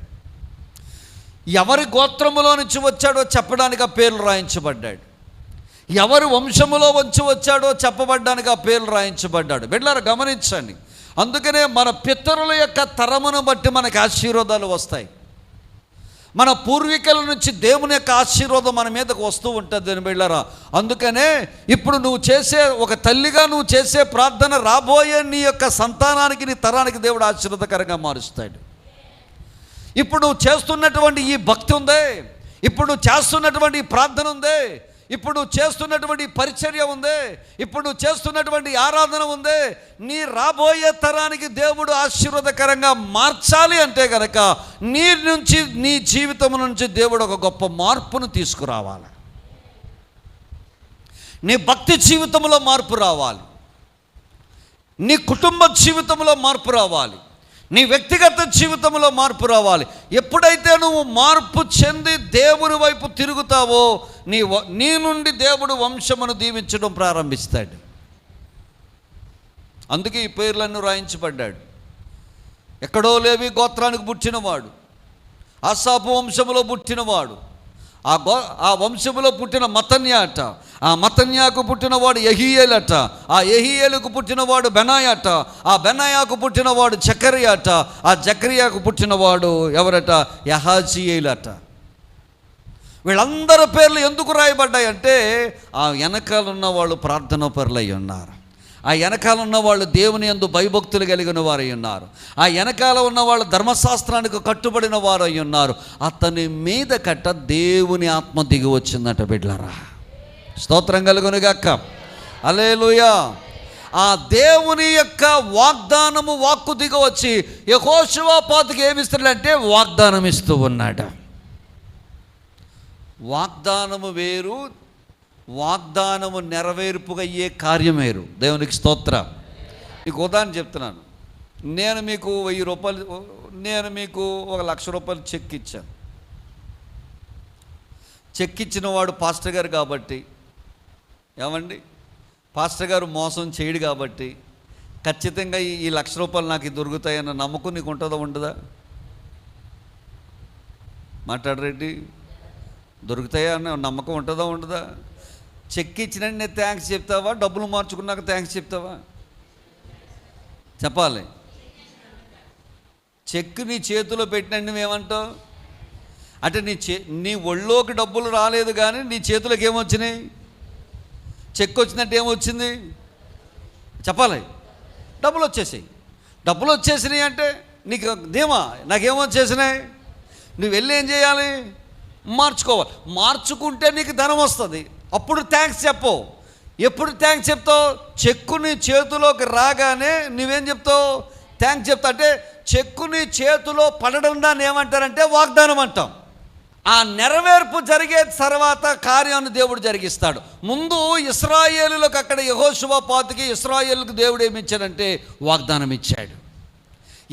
ఎవరి గోత్రములో నుంచి వచ్చాడో చెప్పడానికి ఆ పేర్లు రాయించబడ్డాడు. ఎవరి వంశములో వచ్చి వచ్చాడో చెప్పబడ్డానికి ఆ పేర్లు రాయించబడ్డాడు. బిడ్డలారా గమనించండి. అందుకనే మన పితరుల యొక్క తరమును బట్టి మనకి ఆశీర్వాదాలు వస్తాయి. మన పూర్వీకుల నుంచి దేవుని యొక్క ఆశీర్వాదం మన మీదకు వస్తూ ఉంటుంది అని బిడ్డలారా. అందుకనే ఇప్పుడు నువ్వు చేసే ఒక తల్లిగా నువ్వు చేసే ప్రార్థన రాబోయే నీ యొక్క సంతానానికి, నీ తరానికి దేవుడు ఆశీర్వాదకరంగా మారుస్తాడు. ఇప్పుడు నువ్వు చేస్తున్నటువంటి ఈ భక్తి ఉందే, ఇప్పుడు నువ్వు చేస్తున్నటువంటి ఈ ప్రార్థన ఉందే, ఇప్పుడు నువ్వు చేస్తున్నటువంటి పరిచర్య ఉందే, ఇప్పుడు నువ్వు చేస్తున్నటువంటి ఆరాధన ఉందే, నీ రాబోయే తరానికి దేవుడు ఆశీర్వాదకరంగా మార్చాలి అంటే కనుక నీ నుంచి, నీ జీవితం నుంచి దేవుడు ఒక గొప్ప మార్పును తీసుకురావాలి. నీ భక్తి జీవితంలో మార్పు రావాలి, నీ కుటుంబ జీవితంలో మార్పు రావాలి, నీ వ్యక్తిగత జీవితంలో మార్పు రావాలి. ఎప్పుడైతే నువ్వు మార్పు చెంది దేవుని వైపు తిరుగుతావో నీ నుండి దేవుడు వంశమును దీవించడం ప్రారంభిస్తాడు. అందుకే ఈ పేర్లన్నీ రాయించబడ్డాడు. ఎక్కడో లేవి గోత్రానికి పుట్టినవాడు, ఆసాపు వంశములో పుట్టినవాడు, ఆ వంశములో పుట్టిన మతన్యా అట, ఆ మతన్యాకు పుట్టినవాడు యెహీయేలు అట, ఆ యెహీయేలుకు పుట్టినవాడు బెనాయా అట, ఆ బెనాయాకు పుట్టినవాడు జకర్యా అట, ఆ జకర్యాకు పుట్టినవాడు ఎవరట? యహాజీయేలు అట. వీళ్ళందరి పేర్లు ఎందుకు రాయబడ్డాయంటే ఆ వెనకాల ఉన్న వాళ్ళు ప్రార్థనా పరులై ఉన్నారు. ఆ వెనకాల ఉన్న వాళ్ళు దేవుని యందు భయభక్తులు కలిగిన వారై ఉన్నారు. ఆ వెనకాల ఉన్న వాళ్ళు ధర్మశాస్త్రానికి కట్టుబడిన వారై ఉన్నారు. అతని మీద కట్ట దేవుని ఆత్మ దిగి వచ్చిందట. బిడ్డలారా స్తోత్రం కలుగునుగాక. హల్లెలూయా. ఆ దేవుని యొక్క వాగ్దానము వాక్కు దిగి వచ్చి యెహోషువపాతుకి ఏమిస్తాడంటే వాగ్దానం ఇస్తూ ఉన్నాడు. వాగ్దానము వేరు, వాగ్దానము నెరవేర్పుగా అయ్యే కార్యం వేరు. దేవునికి స్తోత్రం. మీకు ఉదాహరణ చెప్తున్నాను. నేను మీకు 1000 రూపాయలు, నేను మీకు 1,00,000 రూపాయలు చెక్ ఇచ్చాను. చెక్ ఇచ్చిన వాడు పాస్టర్ గారు కాబట్టి, ఏమండి పాస్టర్ గారు మోసం చేయడు కాబట్టి ఖచ్చితంగా ఈ 1,00,000 రూపాయలు నాకు దొరుకుతాయన్న నమ్మకం నీకు ఉంటుందా? ఉండదా? మాట్లాడరేంటి? దొరుకుతాయా అన్న నమ్మకం ఉంటుందా ఉండదా? చెక్ ఇచ్చినట్టు నేను థ్యాంక్స్ చెప్తావా, డబ్బులు మార్చుకున్నాక థ్యాంక్స్ చెప్తావా? చెప్పాలి. చెక్ నీ చేతిలో పెట్టినట్టు నువ్వేమంటావు? అంటే నీ ఒళ్ళోకి డబ్బులు రాలేదు కానీ నీ చేతులకు ఏమొచ్చినాయి? చెక్ వచ్చినట్టు ఏమొచ్చింది? చెప్పాలి. డబ్బులు వచ్చేసాయి. డబ్బులు వచ్చేసినాయి అంటే నీకు ధీమా, నాకేమొచ్చేసినాయి? నువ్వు వెళ్ళి ఏం చేయాలి? మార్చుకోవాలి. మార్చుకుంటే నీకు ధనం వస్తుంది. అప్పుడు థ్యాంక్స్ చెప్పవు. ఎప్పుడు థ్యాంక్స్ చెప్తావు? చెక్కు నీ చేతిలోకి రాగానే నువ్వేం చెప్తావు? థ్యాంక్స్ చెప్తా. అంటే చెక్కు నీ చేతిలో పడడం దాన్ని ఏమంటారంటే వాగ్దానం అంటాం. ఆ నెరవేర్పు జరిగే తర్వాత కార్యాన్ని దేవుడు జరిగిస్తాడు. ముందు ఇశ్రాయేలులకు అక్కడ యెహోషువపాతుకి ఇశ్రాయేలుకు దేవుడు ఏమి ఇచ్చాడంటే వాగ్దానం ఇచ్చాడు.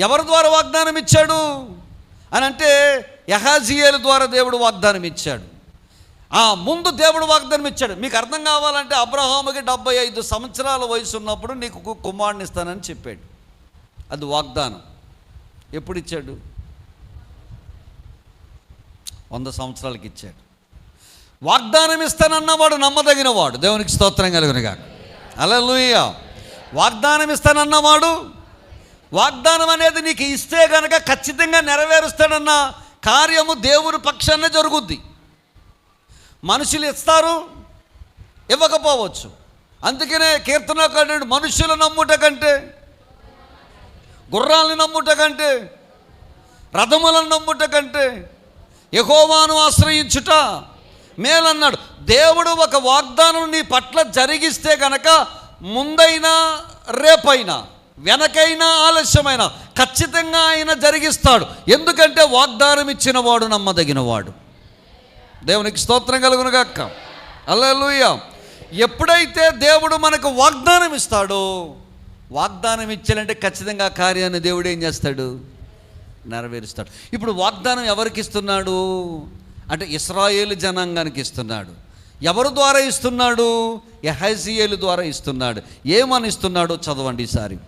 ఎవరి ద్వారా వాగ్దానం ఇచ్చాడు అని అంటే యహాజీయేలు ద్వారా దేవుడు వాగ్దానం ఇచ్చాడు. ముందు దేవుడు వాగ్దానం ఇచ్చాడు. మీకు అర్థం కావాలంటే అబ్రహాముకి 75 సంవత్సరాల వయసు ఉన్నప్పుడు నీకు కుమారుని ఇస్తానని చెప్పాడు. అది వాగ్దానం. ఎప్పుడు ఇచ్చాడు? 100 సంవత్సరాలకి ఇచ్చాడు. వాగ్దానం ఇస్తానన్నవాడు నమ్మదగినవాడు. దేవునికి స్తోత్రం కలుగునుగాక. హల్లెలూయా. వాగ్దానం ఇస్తానన్నవాడు, వాగ్దానం అనేది నీకు ఇస్తే కనుక ఖచ్చితంగా నెరవేరుస్తాడన్న కార్యము దేవుని పక్షాన జరుగుద్ది. మనుషులు ఇస్తారు, ఇవ్వకపోవచ్చు. అందుకనే కీర్తనకారుడు మనుషులు నమ్ముట కంటే, గుర్రాలను నమ్ముట కంటే, రథములను నమ్ముట కంటే యెహోవాను ఆశ్రయించుట మేలన్నాడు. దేవుడు ఒక వాగ్దానం నీ పట్ల జరిగిస్తే గనక ముందైనా రేపైనా వెనకైనా ఆలస్యమైన ఖచ్చితంగా ఆయన జరిగిస్తాడు. ఎందుకంటే వాగ్దానం ఇచ్చిన వాడు నమ్మదగినవాడు. దేవునికి స్తోత్రం కలుగునుగాక. హల్లెలూయా. ఎప్పుడైతే దేవుడు మనకు వాగ్దానం ఇస్తాడో, వాగ్దానం ఇచ్చాలంటే ఖచ్చితంగా కార్యాన్ని దేవుడు ఏం చేస్తాడు? నెరవేరుస్తాడు. ఇప్పుడు వాగ్దానం ఎవరికి ఇస్తున్నాడు అంటే ఇశ్రాయేలు జనాంగానికి ఇస్తున్నాడు. ఎవరి ద్వారా ఇస్తున్నాడు? యెహజీయేలు ద్వారా ఇస్తున్నాడు. ఏమని ఇస్తున్నాడో చదవండి ఈసారి.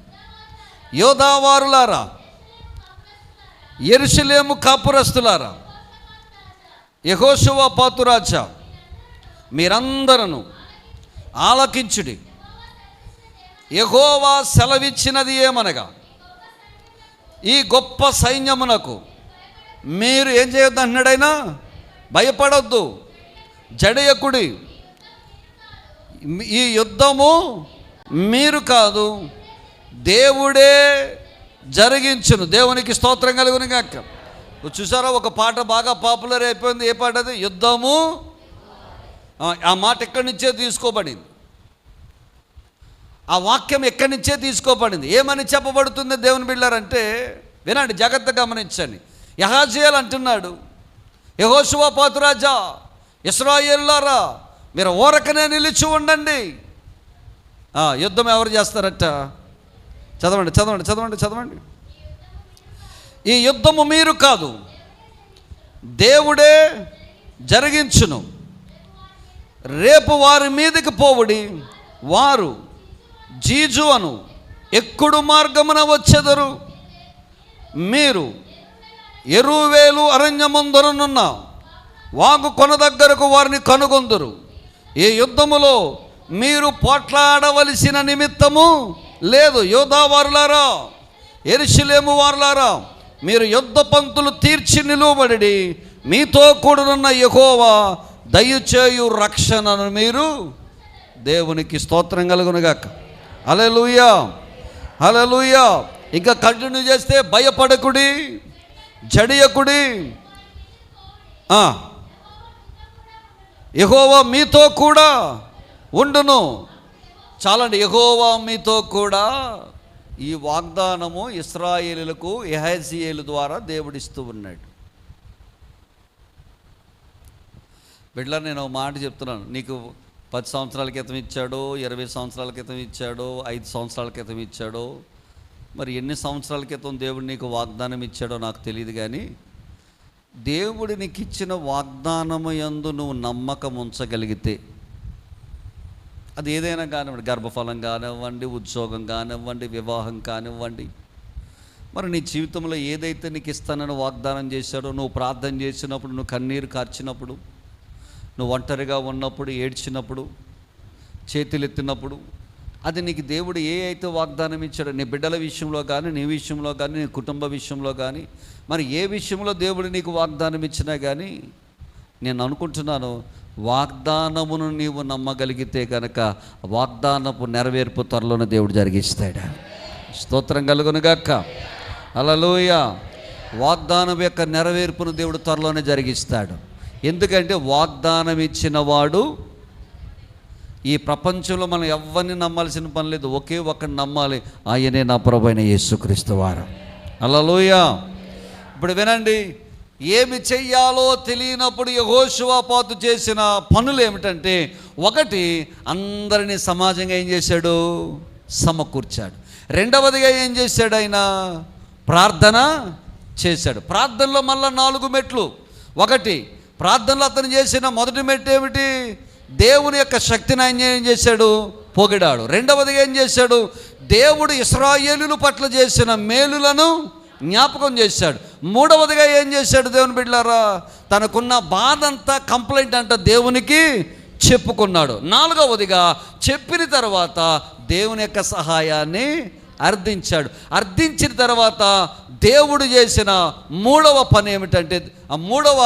యోధావారులారా, యెరూషలేము కాపురస్తులారా, యెహోషువపాతు రాజా, మీరందరూ ఆలకించుడి. యెహోవా సెలవిచ్చినది ఏమనగా, ఈ గొప్ప సైన్యమునకు మీరు ఏం చేయొద్దు అన్నాడైనా? భయపడొద్దు, జడియకుడి. ఈ యుద్ధము మీరు కాదు, దేవుడే జరిగించును. దేవునికి స్తోత్రం కలుగును గాక. చూసారా, ఒక పాట బాగా పాపులర్ అయిపోయింది. ఏ పాట అది? యుద్ధము. ఆ మాట ఎక్కడి నుంచే తీసుకోబడింది. ఆ వాక్యం ఎక్కడి నుంచే తీసుకోబడింది. ఏమని చెప్పబడుతుంది దేవుని బిడ్డలారంటే, వినండి, జాగ్రత్తగా గమనించండి. యెహజీయేలు అంటున్నాడు, యెహోషువపాతు రాజా, ఇశ్రాయేలులారా, మీరు ఊరకనే నిలిచి ఉండండి. యుద్ధం ఎవరు చేస్తారట? చదవండి చదవండి చదవండి చదవండి. ఈ యుద్ధము మీరు కాదు, దేవుడే జరిగించును. రేపు వారి మీదకి పోవుడి, వారు జీజు అను ఎక్కుడు మార్గమున వచ్చెదరు. మీరు యెరూవేలు అరణ్యమందునున్న వాగు కొన దగ్గరకు వారిని కనుగొందురు. ఈ యుద్ధములో మీరు పోట్లాడవలసిన నిమిత్తము లేదు. యోధావారులారా, యెరూషలేము వారులారా, మీరు యుద్ధ పంక్తులు తీర్చి నిలువబడి మీతో కూడనున్న యెహోవా దయచేయు రక్షణను మీరు. దేవునికి స్తోత్రం కలుగునుగాక. హల్లెలూయా, హల్లెలూయా. ఇంకా కంటిన్యూ చేస్తే, భయపడకుడి, జడియకుడి, యెహోవా మీతో కూడా ఉండును. చాలండి, యెహోవా మీతో కూడా. ఈ వాగ్దానము ఇశ్రాయేలులకు యెహజీయేలు ద్వారా దేవుడిస్తూ ఉన్నాడు. బిడ్డలా, నేను ఒక మాట చెప్తున్నాను. నీకు 10 సంవత్సరాల క్రితం ఇచ్చాడో, 20 సంవత్సరాల క్రితం ఇచ్చాడో, 5 సంవత్సరాల క్రితం ఇచ్చాడో, మరి ఎన్ని సంవత్సరాల క్రితం దేవుడు నీకు వాగ్దానం ఇచ్చాడో నాకు తెలియదు. కానీ దేవుడు నీకు ఇచ్చిన వాగ్దానము యందు నువ్వు నమ్మకం ఉంచగలిగితే, అది ఏదైనా కానివ్వండి, గర్భఫలం కానివ్వండి, ఉద్యోగం కానివ్వండి, వివాహం కానివ్వండి, మరి నీ జీవితంలో ఏదైతే నీకు ఇస్తానని వాగ్దానం చేశాడో, నువ్వు ప్రార్థన చేసినప్పుడు, నువ్వు కన్నీరు కార్చినప్పుడు, నువ్వు ఒంటరిగా ఉన్నప్పుడు, ఏడ్చినప్పుడు, చేతులెత్తినప్పుడు, అది నీకు దేవుడు ఏ అయితే వాగ్దానం ఇచ్చాడో, నీ బిడ్డల విషయంలో కానీ, నీ విషయంలో కానీ, నీ కుటుంబ విషయంలో కానీ, మరి ఏ విషయంలో దేవుడు నీకు వాగ్దానం ఇచ్చినా కానీ, నేను అనుకుంటున్నాను వాగ్దానమును నీవు నమ్మగలిగితే కనుక వాగ్దానపు నెరవేర్పు త్వరలోనే దేవుడు జరిగిస్తాడు. స్తోత్రం కలుగునుగాక. హల్లెలూయా. వాగ్దానం యొక్క నెరవేర్పును దేవుడు త్వరలోనే జరిగిస్తాడు. ఎందుకంటే వాగ్దానం ఇచ్చిన వాడు, ఈ ప్రపంచంలో మనం ఎవరిని నమ్మాల్సిన పని లేదు, ఒకే ఒక్కడిని నమ్మాలి, ఆయనే నా ప్రభువైన యేసుక్రీస్తు వారు. హల్లెలూయా. ఇప్పుడు వినండి, ఏమి చెయ్యాలో తెలియనప్పుడు యెహోషువపాతు చేసిన పనులు ఏమిటంటే, ఒకటి, అందరినీ సమాజంగా ఏం చేశాడు? సమకూర్చాడు. రెండవదిగా ఏం చేశాడు? ఆయన ప్రార్థన చేశాడు. ప్రార్థనలో మళ్ళీ 4 మెట్లు. ఒకటి, ప్రార్థనలో అతను చేసిన మొదటి మెట్టు ఏమిటి? దేవుని యొక్క శక్తిని ఆయన ఏం చేశాడు? పొగిడాడు. రెండవదిగా ఏం చేశాడు? దేవుడు ఇశ్రాయేలుల పట్ల చేసిన మేలులను జ్ఞాపకం చేశాడు. మూడవదిగా ఏం చేశాడు? దేవుని బిడ్డలారా, తనకున్న బాధ అంతా, కంప్లైంట్ అంతా దేవునికి చెప్పుకున్నాడు. నాలుగవదిగా చెప్పిన తర్వాత దేవుని యొక్క సహాయాన్ని అర్థించాడు. అర్థించిన తర్వాత దేవుడు చేసిన మూడవ పని ఏమిటంటే, ఆ మూడవ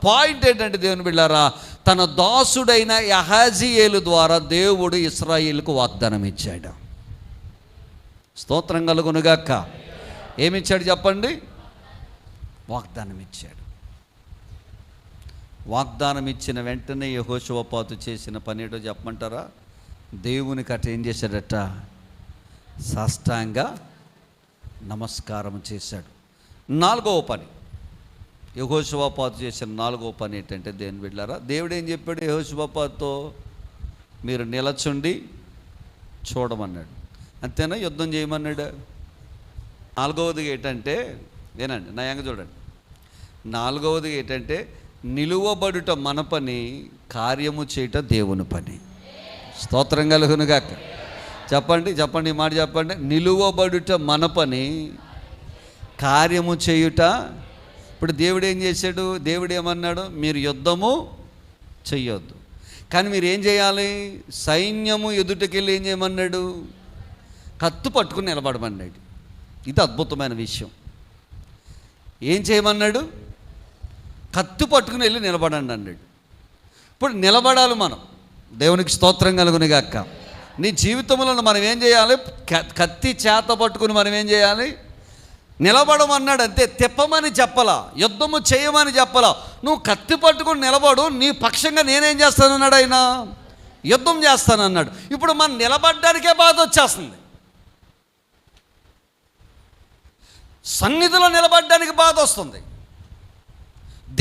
పాయింట్ ఏంటంటే దేవుని బిడ్డలారా, తన దాసుడైన యహాజీయేలు ద్వారా దేవుడు ఇశ్రాయేలుకు వాగ్దానం ఇచ్చాడు. స్తోత్రం కలుగునుగాక. ఏమిచ్చాడు చెప్పండి? వాగ్దానం ఇచ్చాడు. వాగ్దానం ఇచ్చిన వెంటనే యెహోషువపాతు చేసిన పని ఏంటో చెప్పమంటారా? దేవునికి అట ఏం చేశాడట? సాష్టాంగ నమస్కారం చేశాడు. నాలుగవ పని, యెహోషువపాతు చేసిన నాలుగవ పని ఏంటంటే దేవుని బిడ్డలారా, దేవుడు ఏం చెప్పాడు యెహోషువపాతుతో? మీరు నిలచుండి చూడమన్నాడు. అంతేనా? యుద్ధం చేయమన్నాడు. నాలుగవది ఏంటంటే, వినండి, నయంగా చూడండి. నాలుగవది ఏంటంటే, నిలువబడుట మన పని, కార్యము చేయట దేవుని పని. స్తోత్రం కలుగునుగాక. చెప్పండి, చెప్పండి, ఈ మాట చెప్పండి. నిలువబడుట మన పని, కార్యము చేయుట. ఇప్పుడు దేవుడు ఏం చేశాడు? దేవుడు ఏమన్నాడు? మీరు యుద్ధము చెయ్యొద్దు, కానీ మీరు ఏం చేయాలి? సైన్యము ఎదుటకెళ్ళి ఏం చేయమన్నాడు? కత్తు పట్టుకుని నిలబడమన్నాడు. ఇది అద్భుతమైన విషయం. ఏం చేయమన్నాడు? కత్తు పట్టుకుని వెళ్ళి నిలబడండి అన్నాడు. ఇప్పుడు నిలబడాలి మనం. దేవునికి స్తోత్రం కలుగునుగాక. నీ జీవితంలో మనం ఏం చేయాలి? కత్తి చేత పట్టుకుని మనం ఏం చేయాలి? నిలబడమన్నాడు. అంతే, తిప్పమని చెప్పలా, యుద్ధము చేయమని చెప్పలా. నువ్వు కత్తి పట్టుకుని నిలబడు, నీ పక్షంగా నేనేం చేస్తానన్నాడు? ఆయన యుద్ధం చేస్తానన్నాడు. ఇప్పుడు మనం నిలబడ్డానికే బాధ వచ్చేస్తుంది. సన్నిధిలో నిలబడ్డానికి బాధ వస్తుంది,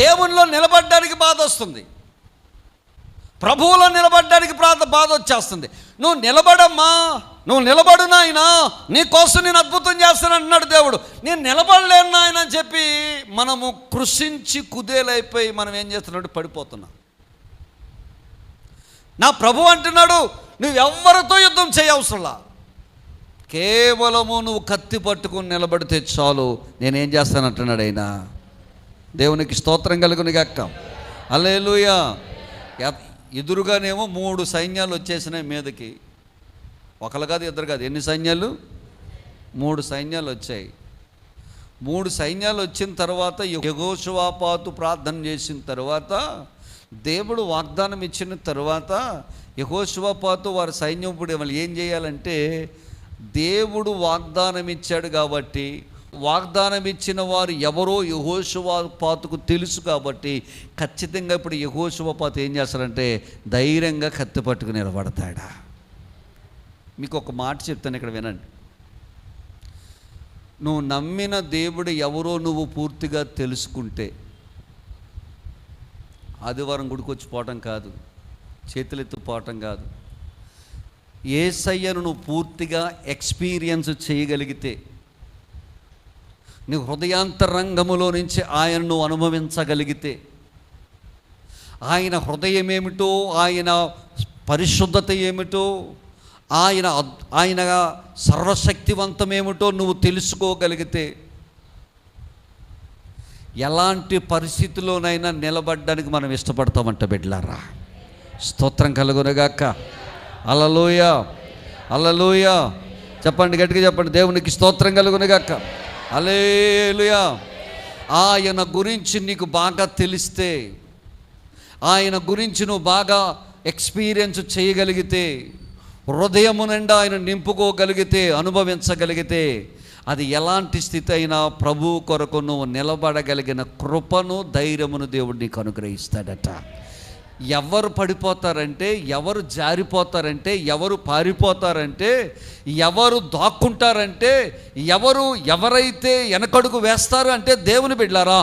దేవునిలో నిలబడ్డానికి బాధ వస్తుంది, ప్రభువులో నిలబడ్డానికి బాధ వచ్చేస్తుంది. నువ్వు నిలబడమ్మా, నువ్వు నిలబడు నాయనా, నీ కోసం నేను అద్భుతం చేస్తాను అంటున్నాడు దేవుడు. నేను నిలబడలేను నాయన అని చెప్పి మనము కృషించి కుదేలైపోయి మనం ఏం చేస్తున్నాడు? పడిపోతున్నాం. నా ప్రభు అంటున్నాడు, నువ్వెవ్వరితో యుద్ధం చేయవసరంలా, కేవలము నువ్వు కత్తి పట్టుకుని నిలబడితే చాలు, నేనేం చేస్తానంటున్నాడు ఆయన. దేవునికి స్తోత్రం కలుగునుగాక. హల్లెలూయా. ఎదురుగానేమో 3 సైన్యాలు వచ్చేసినాయి మీదకి. ఒకరు కాదు, ఇద్దరు కాదు. ఎన్ని సైన్యాలు? 3 సైన్యాలు వచ్చాయి. 3 సైన్యాలు వచ్చిన తర్వాత యెహోషువపాతు ప్రార్థన చేసిన తర్వాత, దేవుడు వాగ్దానం ఇచ్చిన తర్వాత యెహోషువపాతు వారి సైన్యం ఇప్పుడు వాళ్ళు ఏం చేయాలంటే, దేవుడు వాగ్దానం ఇచ్చాడు కాబట్టి, వాగ్దానం ఇచ్చిన వారు ఎవరో యెహోషువపాతుకు తెలుసు కాబట్టి, ఖచ్చితంగా ఇప్పుడు యెహోషువపాతు ఏం చేస్తారంటే ధైర్యంగా కత్తి పట్టుకుని నిలబడతాడా. మీకు ఒక మాట చెప్తాను, ఇక్కడ వినండి. నువ్వు నమ్మిన దేవుడు ఎవరో నువ్వు పూర్తిగా తెలుసుకుంటే, ఆదివారం గుడికి వచ్చి పోవటం కాదు, చేతులెత్తిపోవటం కాదు, యేసయ్యను నువ్వు పూర్తిగా ఎక్స్పీరియన్స్ చేయగలిగితే, నీ హృదయాంతరంగములో నుంచి ఆయన నువ్వు అనుభవించగలిగితే, ఆయన హృదయం ఏమిటో, ఆయన పరిశుద్ధత ఏమిటో, ఆయన సర్వశక్తివంతమేమిటో నువ్వు తెలుసుకోగలిగితే, ఎలాంటి పరిస్థితుల్లోనైనా నిలబడడానికి మనం ఇష్టపడతామంట బిడ్డలారా. స్తోత్రం కలుగునుగాక. హల్లెలూయా, హల్లెలూయా. చెప్పండి, గట్టిగా చెప్పండి, దేవునికి స్తోత్రం కలుగునుగాక. హల్లెలూయా. ఆయన గురించి నీకు బాగా తెలిస్తే, ఆయన గురించి నువ్వు బాగా ఎక్స్పీరియన్స్ చేయగలిగితే, హృదయము నిండా ఆయన నింపుకోగలిగితే, అనుభవించగలిగితే, అది ఎలాంటి స్థితి అయినా ప్రభువు కొరకు నువ్వు నిలబడగలిగిన కృపను, ధైర్యమును దేవుడు నీకు అనుగ్రహిస్తాడట. ఎవరు పడిపోతారంటే, ఎవరు జారిపోతారంటే, ఎవరు పారిపోతారంటే, ఎవరు దాక్కుంటారంటే, ఎవరైతే వెనకడుగు వేస్తారు అంటే దేవుని బిడ్డలారా,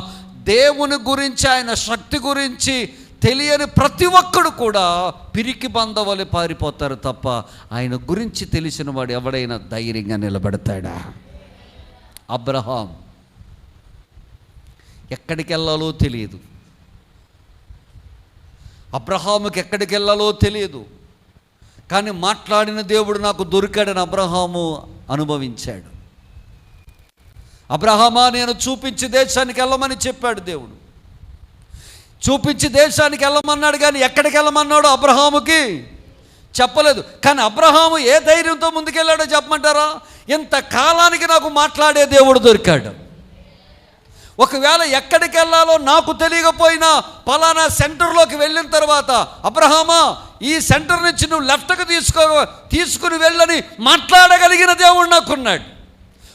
దేవుని గురించి, ఆయన శక్తి గురించి తెలియని ప్రతి ఒక్కడు కూడా పిరికి బందవలే పారిపోతారు తప్ప, ఆయన గురించి తెలిసిన వాడు ఎవడైనా ధైర్యంగా నిలబడతాడా? అబ్రహాం ఎక్కడికి వెళ్ళాలో తెలియదు. అబ్రహాముకి ఎక్కడికి వెళ్ళాలో తెలియదు, కానీ మాట్లాడిన దేవుడు నాకు దొరికాడని అబ్రహాము అనుభవించాడు. అబ్రహామా, నేను చూపించి దేశానికి వెళ్ళమని చెప్పాడు దేవుడు. చూపించి దేశానికి వెళ్ళమన్నాడు, కానీ ఎక్కడికి వెళ్ళమన్నాడు అబ్రహాముకి చెప్పలేదు. కానీ అబ్రహాము ఏ ధైర్యంతో ముందుకెళ్ళాడో చెప్పమంటారా? ఇంత కాలానికి నాకు మాట్లాడే దేవుడు దొరికాడు. ఒకవేళ ఎక్కడికి వెళ్ళాలో నాకు తెలియకపోయినా, పలానా సెంటర్లోకి వెళ్ళిన తర్వాత, అబ్రహామా ఈ సెంటర్ నుంచి నువ్వు లెఫ్ట్కి తీసుకుని వెళ్ళని మాట్లాడగలిగిన దేవుడు నాకున్నాడు.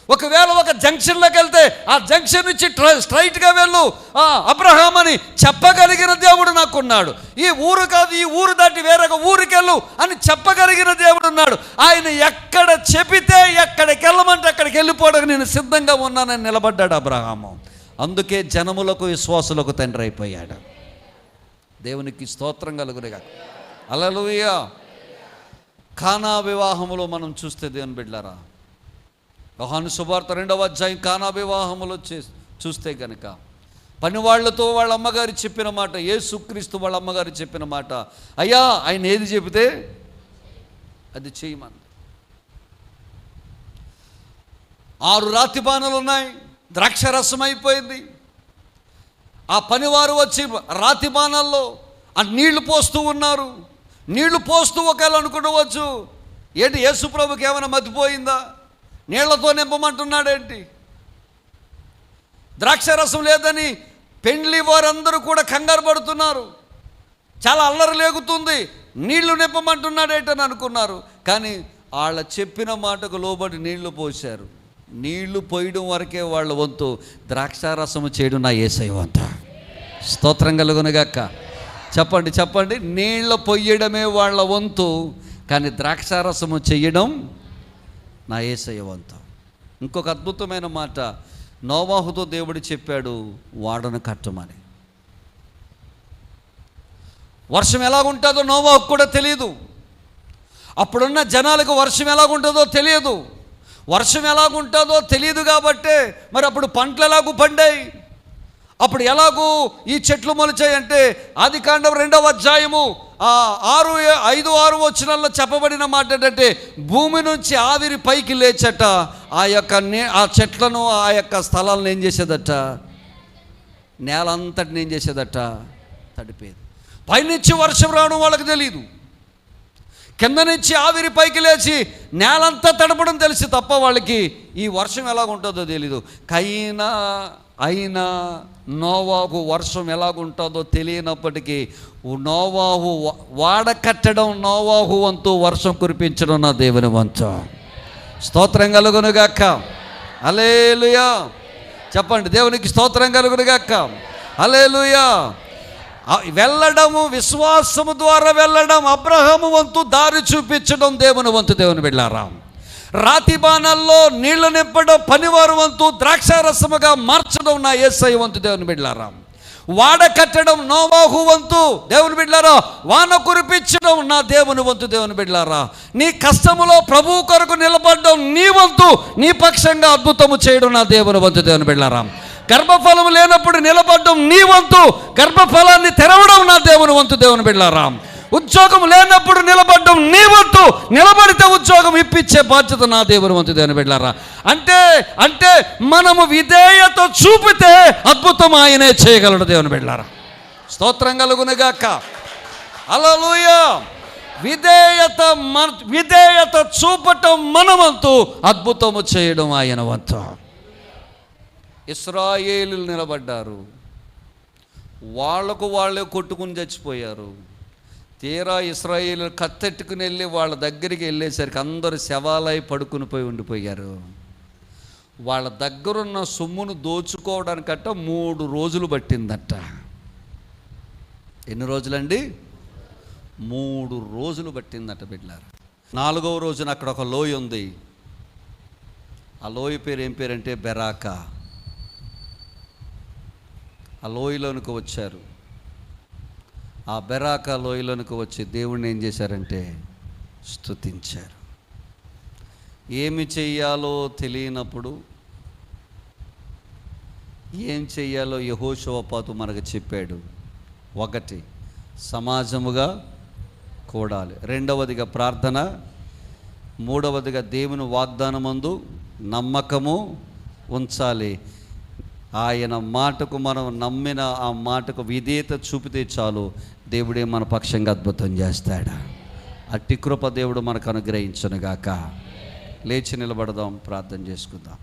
ఒకవేళ ఒక జంక్షన్లోకి వెళ్తే ఆ జంక్షన్ నుంచి స్ట్రైట్గా వెళ్ళు అబ్రహాం అని చెప్పగలిగిన దేవుడు నాకున్నాడు. ఈ ఊరు కాదు, ఈ ఊరు దాటి వేరొక ఊరికి వెళ్ళు అని చెప్పగలిగిన దేవుడు ఉన్నాడు. ఆయన ఎక్కడ చెబితే, ఎక్కడికి వెళ్ళమంటే అక్కడికి వెళ్ళిపోవడానికి నేను సిద్ధంగా ఉన్నానని నిలబడ్డాడు అబ్రహాము. అందుకే జనములకు, విశ్వాసులకు తండ్రి అయిపోయాడు. దేవునికి స్తోత్రం కలుగునుగాక. హల్లెలూయా. కానా వివాహములో మనం చూస్తే దేవుని బిడ్డలారా, యోహాను సువార్త 2వ అధ్యాయం కానా వివాహములో చూస్తే కనుక, పనివాళ్లతో వాళ్ళ అమ్మగారు చెప్పిన మాట, యేసుక్రీస్తు వాళ్ళ అమ్మగారు చెప్పిన మాట, అయ్యా ఆయన ఏది చెబితే అది చేయమని. 6 రాతి బాణలు ఉన్నాయి, ద్రాక్షరసం అయిపోయింది. ఆ పనివారు వచ్చి రాతి బాణాల్లో ఆ నీళ్లు పోస్తూ ఉన్నారు. నీళ్లు పోస్తూ ఒకవేళ అనుకోవచ్చు, ఏంటి యేసు ప్రభుకి ఏమైనా మతిపోయిందా, నీళ్లతో నింపమంటున్నాడేంటి? ద్రాక్షరసం లేదని పెండ్లి వారందరూ కూడా కంగారు పడుతున్నారు, చాలా అల్లరి లేగుతుంది, నీళ్లు నింపమంటున్నాడేంటని అనుకున్నారు. కానీ వాళ్ళ చెప్పిన మాటకు లోబడి నీళ్లు పోశారు. నీళ్లు పోయడం వరకే వాళ్ళ వంతు, ద్రాక్షారసము చేయడం నా యేసయ్య వంత. స్తోత్రం కలుగునుగాక. చెప్పండి, చెప్పండి. నీళ్లు పొయ్యడమే వాళ్ళ వంతు, కానీ ద్రాక్షారసము చెయ్యడం నా యేసయ్య వంతు. ఇంకొక అద్భుతమైన మాట నోవాహుతో దేవుడు చెప్పాడు, వాడను కట్టమని. వర్షం ఎలాగుంటుందో నోవాహుకు కూడా తెలియదు. అప్పుడున్న జనాలకు వర్షం ఎలాగుంటుందో తెలియదు. వర్షం ఎలాగుంటుందో తెలియదు కాబట్టే మరి అప్పుడు పంటలు ఎలాగూ పండాయి, అప్పుడు ఎలాగూ ఈ చెట్లు మొలిచాయి అంటే, ఆదికాండం 2వ అధ్యాయము 5-6 వచనాల్లో చెప్పబడిన మాట ఏంటంటే, భూమి నుంచి ఆవిరి పైకి లేచట, ఆ చెట్లను, ఆ యొక్క స్థలాలను ఏం చేసేదట, నేల అంతటిని ఏం చేసేదట, తడిపేది. పైనుంచి వర్షం రావడం వాళ్ళకి తెలియదు, కింద నుంచి ఆవిరి పైకి లేచి నేలంతా తడపడం తెలిసి తప్ప వాళ్ళకి ఈ వర్షం ఎలాగుంటుందో తెలీదు. అయినా నోవాహు వర్షం ఎలాగుంటుందో తెలియనప్పటికీ నోవాహు వాడ కట్టడం నోవాహు వంతు, వర్షం కురిపించడం నా దేవుని వంతు. స్తోత్రం కలుగునుగాక. హల్లెలూయా. చెప్పండి, దేవునికి స్తోత్రం కలుగునుగాక. హల్లెలూయా. వెళ్ళడము, విశ్వాసము ద్వారా వెళ్ళడం అబ్రహాము వంతు, దారి చూపించడం దేవుని వంతు. దేవుని బిడ్డలారా, రాతి బాణాల్లో నీళ్లు నింపడం పనివారు వంతు, ద్రాక్షారసముగా మార్చడం నా యేసయ్య వంతు. దేవుని బిడ్డలారా, వాడ కట్టడం నోవాహు వంతు. దేవుని బిడ్డలారా, వాన కురిపించడం నా దేవుని వంతు. దేవుని బిడ్డలారా, నీ కష్టములో ప్రభువు కొరకు నిలబడడం నీ వంతు, నీ పక్షంగా అద్భుతము చేయడం నా దేవుని వంతు. దేవుని బిడ్డలారా, గర్భఫలము లేనప్పుడు నిలబడడం నీ వంతు, గర్భఫలాన్ని తెరవడం నా దేవుని వంతు. దేవుని బిడ్డలారా, ఉద్యోగం లేనప్పుడు నిలబడడం నీ వంతు, నిలబడితే ఉద్యోగం ఇప్పించే బాధ్యత నా దేవుని వంతు. దేని బిడ్డలారా, అంటే మనము విధేయత చూపితే అద్భుతం ఆయనే చేయగలడు. దేవుని బిడ్డలారా, స్తోత్రం కలుగునుగాక. హల్లెలూయా. విధేయత చూపటం మన వంతు, అద్భుతము చేయడం ఆయన వంతు. ఇశ్రాయేలీయులు నిలబడ్డారు, వాళ్లకు వాళ్ళే కొట్టుకుని చచ్చిపోయారు. తీరా ఇశ్రాయేలీయులు కత్తెట్టుకుని వెళ్ళి వాళ్ళ దగ్గరికి వెళ్ళేసరికి అందరూ శవాలై పడుకుని ఉండిపోయారు. వాళ్ళ దగ్గరున్న సొమ్మును దోచుకోవడానికట్ట 3 రోజులు పట్టిందట. ఎన్ని రోజులండి? 3 రోజులు పట్టిందట బిడ్డలారా. 4వ రోజున అక్కడ ఒక లోయ ఉంది. ఆ లోయ పేరు ఏం పేరంటే బెరాకా. ఆ లోయలోనికి వచ్చారు. ఆ బెరాకా లోయలోనికి వచ్చి దేవుణ్ణి ఏం చేశారంటే స్తుతించారు. ఏమి చెయ్యాలో తెలియనప్పుడు ఏం చెయ్యాలో యెహోషువపాతు మనకు చెప్పాడు. 1, సమాజముగా కూడాలి. 2వదిగా ప్రార్థన. 3వదిగా దేవుని వాగ్దానమందు నమ్మకము ఉంచాలి. ఆయన మాటకు మనం నమ్మిన ఆ మాటకు విధేయత చూపితే చాలు, దేవుడే మన పక్షంగా అద్భుతం చేస్తాడు. అట్టి కృప దేవుడు మనకు అనుగ్రహించునుగాక. లేచి నిలబడదాం, ప్రార్థన చేసుకుందాం.